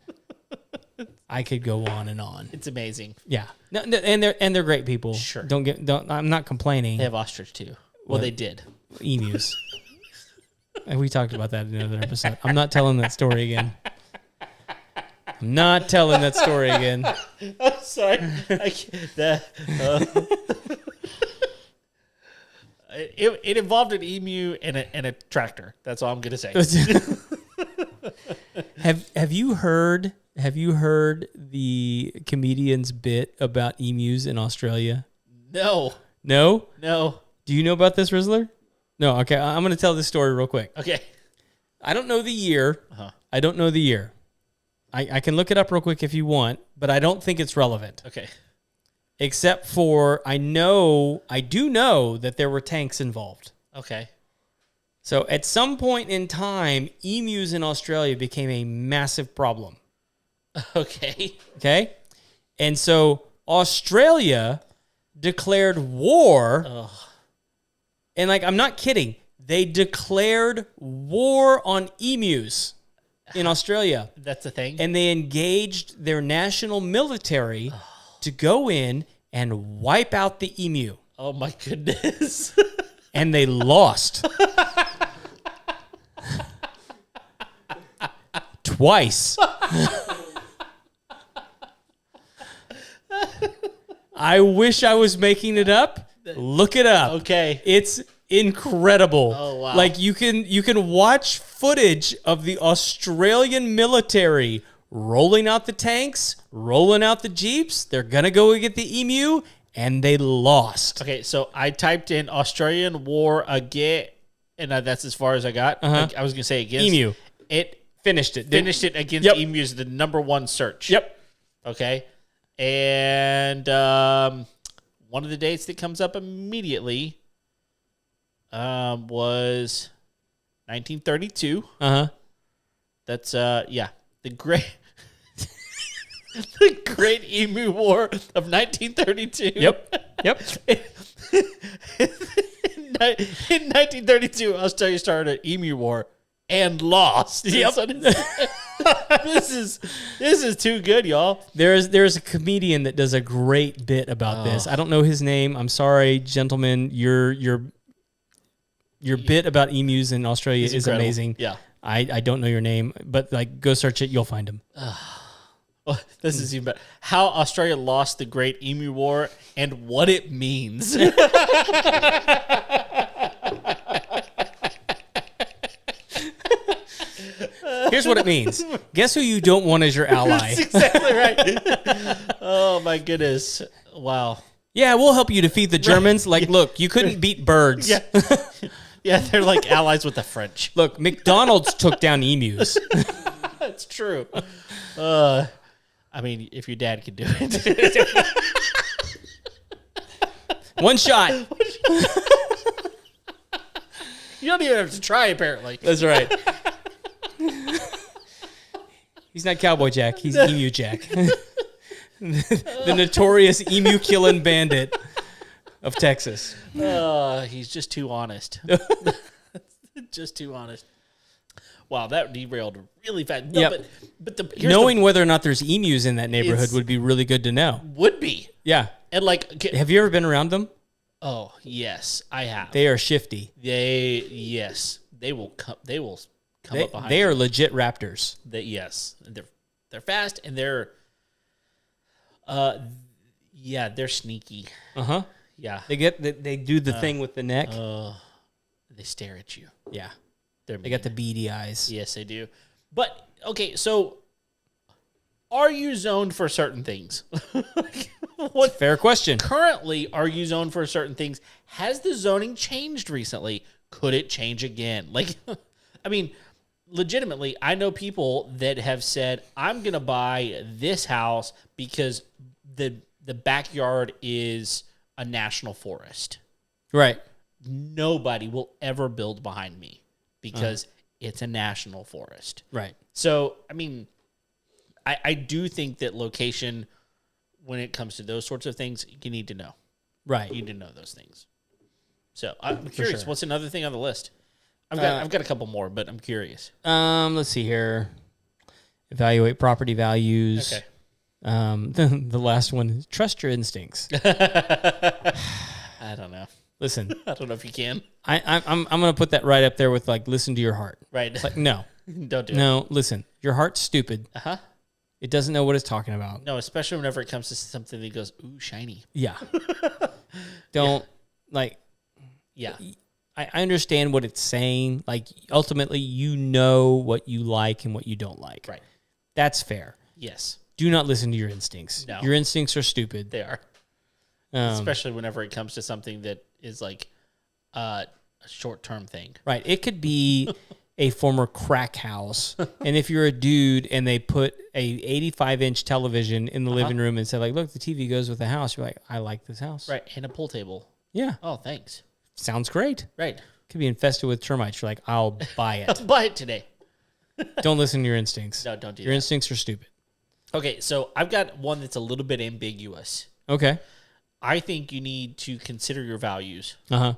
I could go on and on. It's amazing. Yeah, no, and they're great people. Sure. I'm not complaining. They have ostrich too. Well, What? they did. Emus. And we talked about that in another episode. I'm not telling that story again. I'm not telling that story again. I'm sorry. It involved an emu and a tractor. That's all I'm gonna say. Have you heard the comedian's bit about emus in Australia? No. No? No. Do you know about this, Rizzler? No. Okay, I'm going to tell this story real quick. Okay. I don't know the year. Uh-huh. I don't know the year. I can look it up real quick if you want, but I don't think it's relevant. Okay. Except for I do know that there were tanks involved. Okay. So at some point in time, emus in Australia became a massive problem. Okay. Okay? And so Australia declared war. Ugh. And like, I'm not kidding. They declared war on emus in Australia. That's a thing. And they engaged their national military to go in and wipe out the emu. Oh my goodness. And they lost. Twice. I wish I was making it up. Look it up. Okay. It's incredible. Oh, wow. Like you can watch footage of the Australian military rolling out the tanks, rolling out the jeeps. They're gonna go get the emu, and they lost. Okay, so I typed in Australian war again, and that's as far as I got. Uh-huh. I was gonna say against Emu. It Finished it. finished it against Yep. emus, the number one search. Yep. Okay, and one of the dates that comes up immediately was 1932. Uh-huh. That's the great. The Great Emu War of 1932. Yep. Yep. In 1932, Australia started an emu war and lost. Yep. So this is too good, y'all. There's a comedian that does a great bit about this. I don't know his name. I'm sorry, gentlemen. Your bit about emus in Australia It's is incredible. amazing. Yeah. I don't know your name, but like go search it, you'll find him. Oh, this is even better. How Australia lost the Great Emu War and what it means. Here's what it means. Guess who you don't want as your ally? That's exactly right. Oh my goodness! Wow. Yeah, we'll help you defeat the Germans. Like, look, you couldn't beat birds. Yeah. Yeah, they're like allies with the French. Look, McDonald's took down emus. That's true. I mean, if your dad could do it. One shot. You don't even have to try, apparently. That's right. He's not Cowboy Jack. He's Emu Jack. The notorious emu-killing bandit of Texas. He's just too honest. Just too honest. Wow, that derailed really fast. No, Yep. but Knowing whether or not there's emus in that neighborhood It's- would be really good to know. would be. Yeah. And like, Have you ever been around them? oh yes, I have. They are shifty. Yes, they will come. They will come up behind. They are legit raptors. Yes, they're fast and they're, yeah, they're sneaky. Uh-huh. Yeah, They do the thing with the neck. they stare at you. Yeah. They're They got the beady eyes. yes, they do. But okay, so are you zoned for certain things? What Fair question. currently are you zoned for certain things? Has the zoning changed recently? Could it change again? Like, I mean, legitimately, I know people that have said, I'm going to buy this house because the backyard is a national forest. Right. Nobody will ever build behind me because it's a national forest. Right. So, I mean, I do think that location, when it comes to those sorts of things, you need to know. Right. You need to know those things. So I'm curious. sure. What's another thing on the list? I've got a couple more, but I'm curious. Let's see here. Evaluate property values. Okay. The last one is trust your instincts. I don't know. Listen, I don't know if you can. I'm gonna put that right up there with like listen to your heart. Right. It's like no, Don't do it. no, listen. Your heart's stupid. Uh-huh. It doesn't know what it's talking about. No, especially whenever it comes to something that goes, ooh, shiny. Yeah. Don't like. Yeah. I understand what it's saying. Like ultimately, you know what you like and what you don't like. Right. That's fair. Yes, Do not listen to your instincts. No. Your instincts are stupid. they are. Um, Especially whenever it comes to something that is like a short-term thing. Right. It could be a former crack house. And if you're a dude and they put a 85-inch television in the living room and say, like, look, the TV goes with the house, you're like, I like this house. Right. And a pool table. Yeah. Oh, thanks. Sounds great. Right. Could be infested with termites. You're like, I'll buy it. Buy it today. Don't listen to your instincts. No, don't do Your that. instincts are stupid. Okay, so I've got one that's a little bit ambiguous. Okay. I think you need to consider your values. Uh-huh.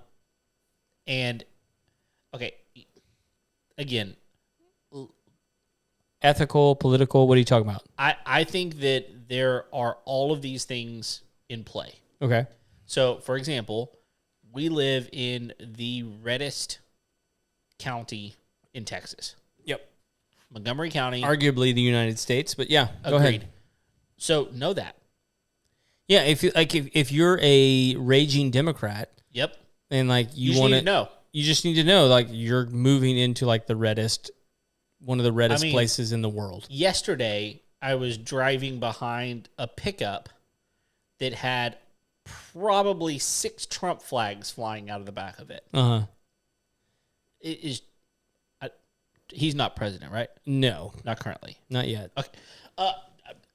And, okay, again, Ethical, political, what are you talking about? I think that there are all of these things in play. Okay. So, for example, we live in the reddest county in Texas, Yep. Montgomery County. Arguably the United States, but yeah, go Agreed. ahead. So, know that. Yeah, if you're a raging Democrat Yep. and like You you just want need to know. you just need to know like you're moving into like the reddest, one of the reddest mean- places in the world. Yesterday, I was driving behind a pickup that had probably 6 Trump flags flying out of the back of it. Uh-huh. It is. He's not president, right? No, Not currently. not yet. Okay.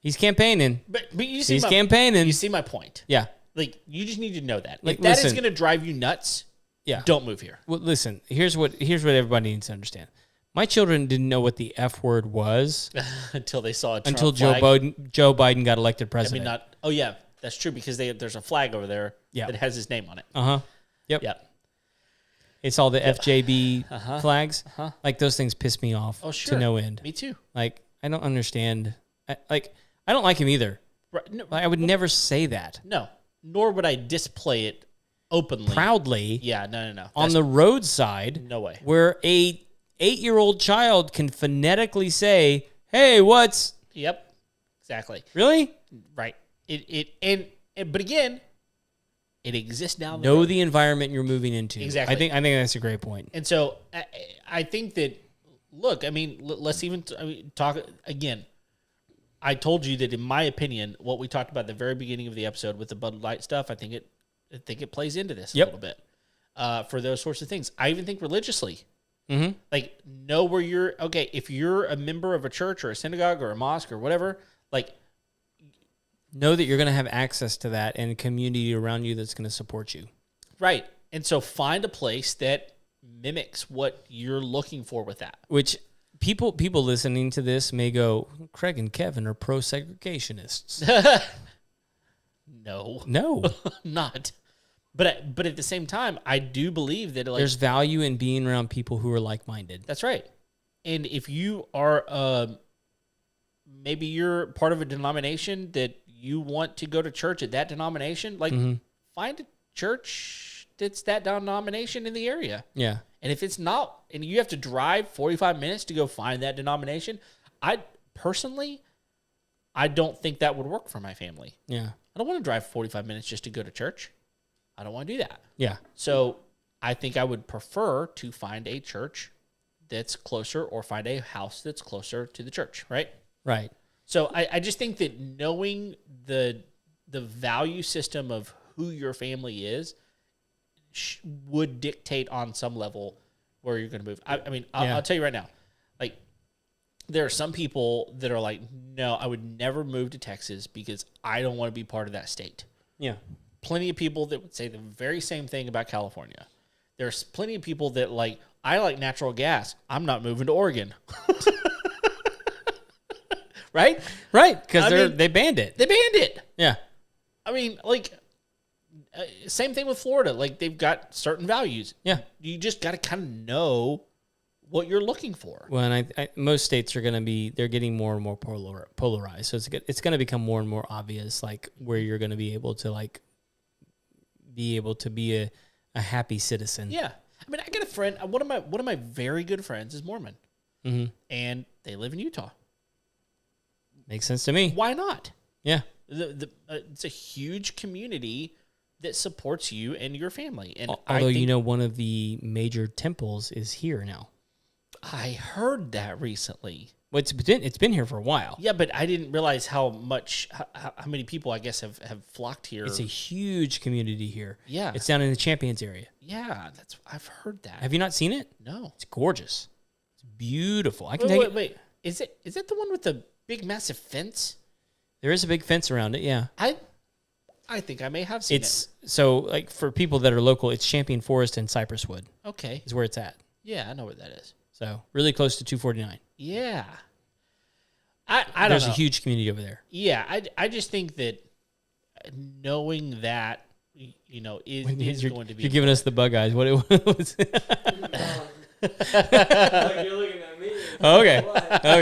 He's campaigning. But you see He's my, campaigning. You see my point. Yeah. Like, you just need to know that. Like, If that is listen. going to drive you nuts, Yeah. don't move here. Well, listen, here's what everybody needs to understand. My children didn't know what the F word was Until they saw a Trump until flag. Joe Biden got elected I president. mean, not. Oh yeah, that's true because there's a flag over there Yeah. that has his name on it. Uh-huh. Yep. Yeah. It's all the FJB flags. Uh-huh. Like those things piss me off Oh sure. to no end. Me too. Like I don't understand. I don't like him either. Right. No, Like, I would never say that no. Nor would I display it openly. proudly Yeah. No. on That's- the roadside no way. where a 8-year-old child can phonetically say, "Hey, what's Yep. Exactly. really?" Right. But again, it exists now. Know the environment you're moving into. Exactly. I think that's a great point. And so I think that, look, I mean, let's even talk again. I told you that in my opinion, what we talked about at the very beginning of the episode with the Bud Light stuff, I think it plays into this a Yep. little bit for those sorts of things. I even think religiously, Mm-hmm. like know where you're, okay, if you're a member of a church or a synagogue or a mosque or whatever, like, Know that you're going to have access to that and a community around you that's going to support you. right. And so find a place that mimics what you're looking for with that. Which people listening to this may go, Craig and Kevin are pro-segregationists. No, not. But at the same time, I do believe that There's value in being around people who are like-minded. That's right. And if you are maybe you're part of a denomination that you want to go to church at that denomination, like find a church that's that denomination in the area. Yeah. And if it's not, and you have to drive 45 minutes to go find that denomination, I don't think that would work for my family. Yeah. I don't want to drive 45 minutes just to go to church. I don't want to do that. Yeah. So I think I would prefer to find a church that's closer or find a house that's closer to the church, right? Right. So I just think that knowing the value system of who your family is would dictate on some level where you're going to move. I mean, I'll tell you right now, like there are some people that are like, no, I would never move to Texas because I don't want to be part of that state. Yeah. Plenty of people that would say the very same thing about California. There's plenty of people that like, I like natural gas. I'm not moving to Oregon. Right? Right. Because they banned it. They banned it. Yeah. I mean, like, same thing with Florida. Like, they've got certain values. Yeah. You just got to kind of know what you're looking for. Well, and most states are going to be, they're getting more and more polarized. So it's going to become more and more obvious, like, where you're going to be able to be a happy citizen. Yeah. I mean, I got a friend, one of my very good friends is Mormon. Mm-hmm. And they live in Utah. Makes sense to me. Why not? Yeah. It's a huge community that supports you and your family. And although one of the major temples is here now. I heard that recently. Well, it's been here for a while. Yeah, but I didn't realize how many people I guess have flocked here. It's a huge community here. Yeah. It's down in the Champions area. Yeah, I've heard that. Have you not seen it? No. It's gorgeous. It's beautiful. Wait. Is it the one with the big massive fence? There is a big fence around it, yeah. I think I may have seen it. So, like, for people that are local, it's Champion Forest and Cypresswood. Okay. Is where it's at. Yeah, I know where that is. So, really close to 249. Yeah. I don't know. There's a huge community over there. Yeah, I just think that knowing that, is going to be... You're giving us the bug eyes. What it was... You're looking at me. Okay. All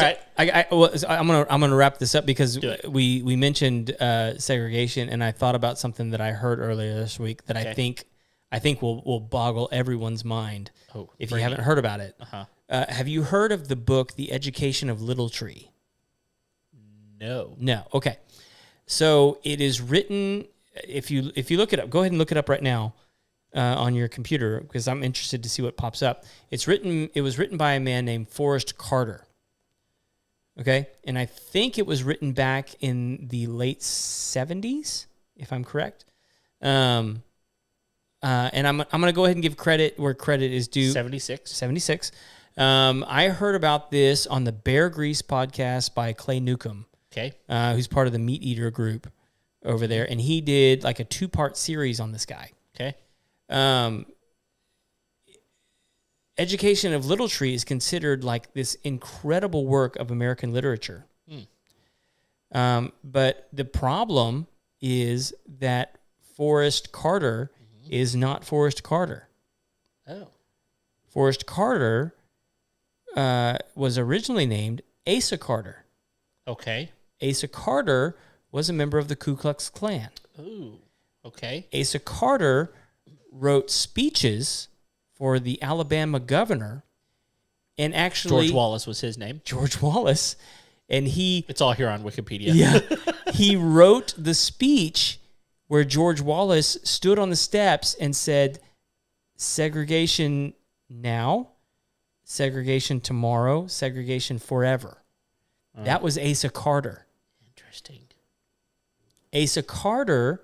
right. I'm gonna wrap this up because we mentioned segregation, and I thought about something that I heard earlier this week that I think will boggle everyone's mind if you haven't heard about it. Have you heard of the book The Education of Little Tree? No. Okay. So it is written. If you look it up, go ahead and look it up right now on your computer because I'm interested to see what pops up. It was written by a man named Forrest Carter. Okay, and I think it was written back in the late 70s, if I'm correct. And I'm going to go ahead and give credit where credit is due. 76. I heard about this on the Bear Grease podcast by Clay Newcomb. Okay. Who's part of the Meat Eater group over there, and he did like a 2-part series on this guy. Okay. Education of Little Tree is considered like this incredible work of American literature. But the problem is that Forrest Carter is not Forrest Carter. Oh. Forrest Carter was originally named Asa Carter. Okay. Asa Carter was a member of the Ku Klux Klan. Ooh. Okay. Asa Carter wrote speeches for the Alabama governor, and actually George Wallace was his name. George Wallace, and it's all here on Wikipedia. Yeah, he wrote the speech where George Wallace stood on the steps and said, "Segregation now, segregation tomorrow, segregation forever." That was Asa Carter. Interesting. Asa Carter,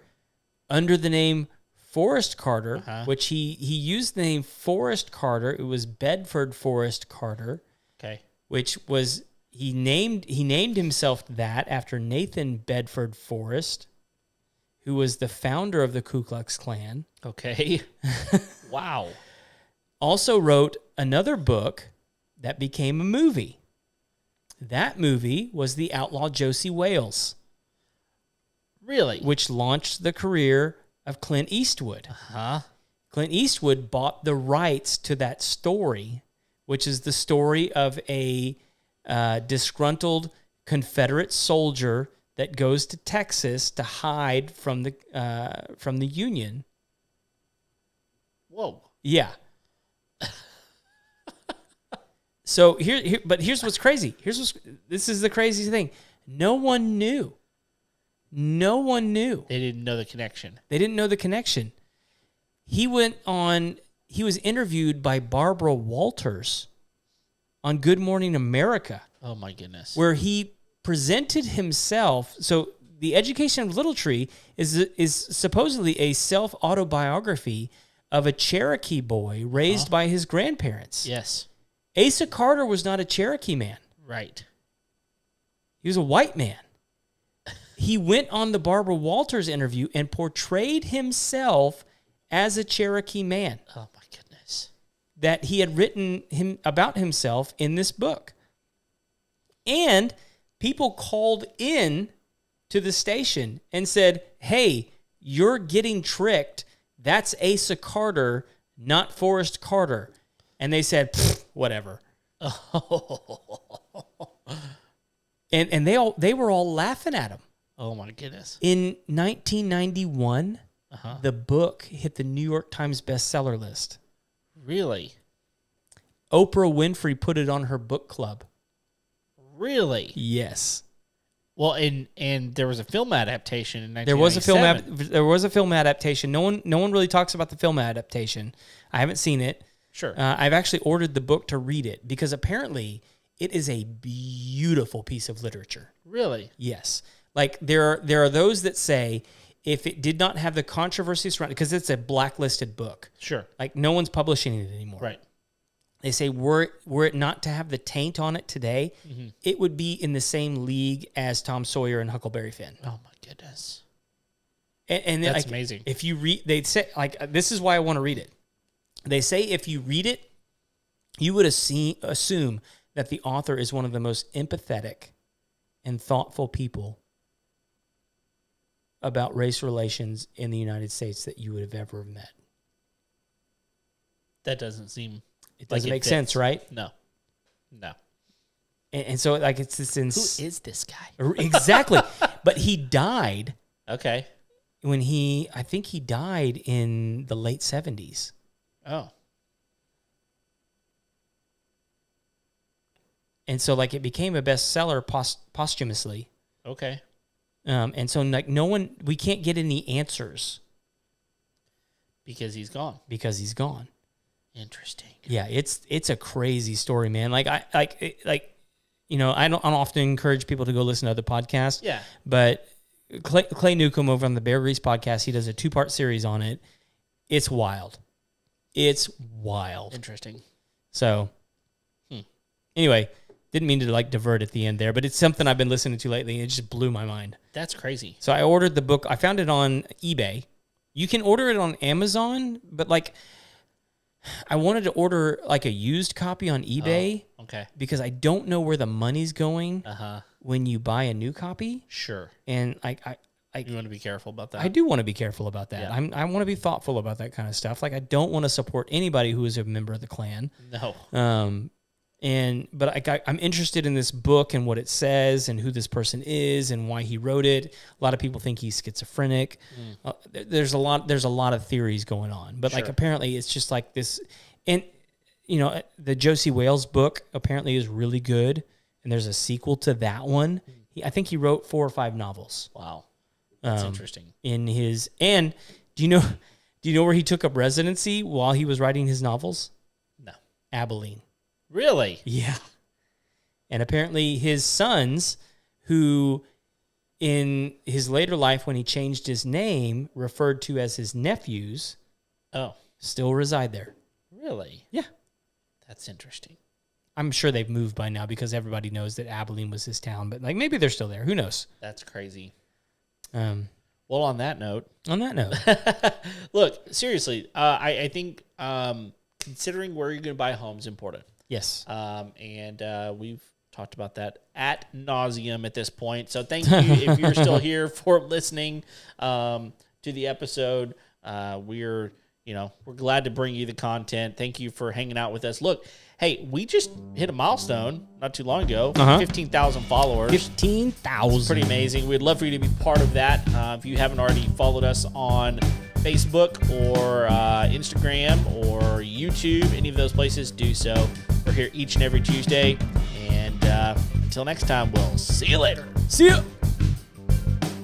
under the name Forrest Carter, which he used the name Forrest Carter. It was Bedford Forrest Carter. Okay. Which was he named himself that after Nathan Bedford Forrest, who was the founder of the Ku Klux Klan, Okay. Wow. also wrote another book that became a movie. That movie was The Outlaw Josie Wales, Really? which launched the career of Clint Eastwood. Huh? Clint Eastwood bought the rights to that story, which is the story of a disgruntled Confederate soldier that goes to Texas to hide from the Union. Whoa. Yeah. So here's what's crazy. This is the crazy thing. No one knew. No one knew. They didn't know the connection. They didn't know the connection. He was interviewed by Barbara Walters on Good Morning America, Oh my goodness. where he presented himself. So The Education of Little Tree is supposedly a self-autobiography of a Cherokee boy raised by his grandparents. Yes. Asa Carter was not a Cherokee man. Right. He was a white man. He went on the Barbara Walters interview and portrayed himself as a Cherokee man Oh my goodness. that he had written about himself in this book. And people called in to the station and said, "Hey, you're getting tricked. That's Asa Carter, not Forrest Carter." And they said, "Whatever." And they were all laughing at him. Oh my goodness. In 1991, the book hit the New York Times bestseller list. Really? Oprah Winfrey put it on her book club. Really? Yes. Well, and there was a film adaptation in 1997. There was a film adaptation. No one really talks about the film adaptation. I haven't seen it. Sure. I've actually ordered the book to read it because apparently it is a beautiful piece of literature. Really? Yes. Like there are those that say if it did not have the controversy surrounding, because it's a blacklisted book. Sure. Like no one's publishing it anymore. Right. They say were it not to have the taint on it today, it would be in the same league as Tom Sawyer and Huckleberry Finn. Oh my goodness. And That's like, amazing. If you read, they'd say like this is why I want to read it. They say if you read it, you would assume that the author is one of the most empathetic and thoughtful people about race relations in the United States that you would have ever met. That doesn't seem. It doesn't like make fits. sense, right? No. No. And so like it's this Who is this guy? exactly. But he died Okay. when I think he died in the late 70s. Oh. And so like it became a bestseller posthumously. Okay. And so like we can't get any answers Because he's gone. because he's gone. Interesting. Yeah, it's a crazy story, man. Like I don't often encourage people to go listen to other podcasts. Yeah. But Clay Newcomb over on the Bear Grease podcast, he does a 2-part series on it. It's wild. It's wild. Interesting. So anyway, didn't mean to like divert at the end there, but it's something I've been listening to lately and it just blew my mind. That's crazy. So I ordered the book. I found it on eBay. You can order it on Amazon, but like I wanted to order like a used copy on eBay Okay. because I don't know where the money's going when you buy a new copy. Sure. And You want to be careful about that. I do want to be careful about that. Yeah. I want to be thoughtful about that kind of stuff. Like I don't want to support anybody who is a member of the Klan. No. But I'm interested in this book and what it says and who this person is and why he wrote it. A lot of people think he's schizophrenic. There's a lot of theories going on, but like Sure. apparently it's just like this. And the Josie Wales book apparently is really good, and there's a sequel to that one. I think he wrote 4 or 5 novels Wow. That's interesting. in his. And do you know where he took up residency while he was writing his novels? No. Abilene. Really? Yeah. And apparently his sons, who in his later life when he changed his name, referred to as his nephews, Oh. still reside there. Really? Yeah. That's interesting. I'm sure they've moved by now because everybody knows that Abilene was his town, but like maybe they're still there. Who knows? That's crazy. Well, on that note, look, seriously, I think considering where you're going to buy a home is important. Yes. And we've talked about that ad nauseum at this point. So thank you if you're still here for listening to the episode. We're glad to bring you the content. Thank you for hanging out with us. Look, hey, we just hit a milestone not too long ago. 15,000 followers. 15,000. Pretty amazing. We'd love for you to be part of that. If you haven't already followed us on Facebook or Instagram or YouTube, any of those places, do so. We're here each and every Tuesday. And until next time, we'll see you later. See ya.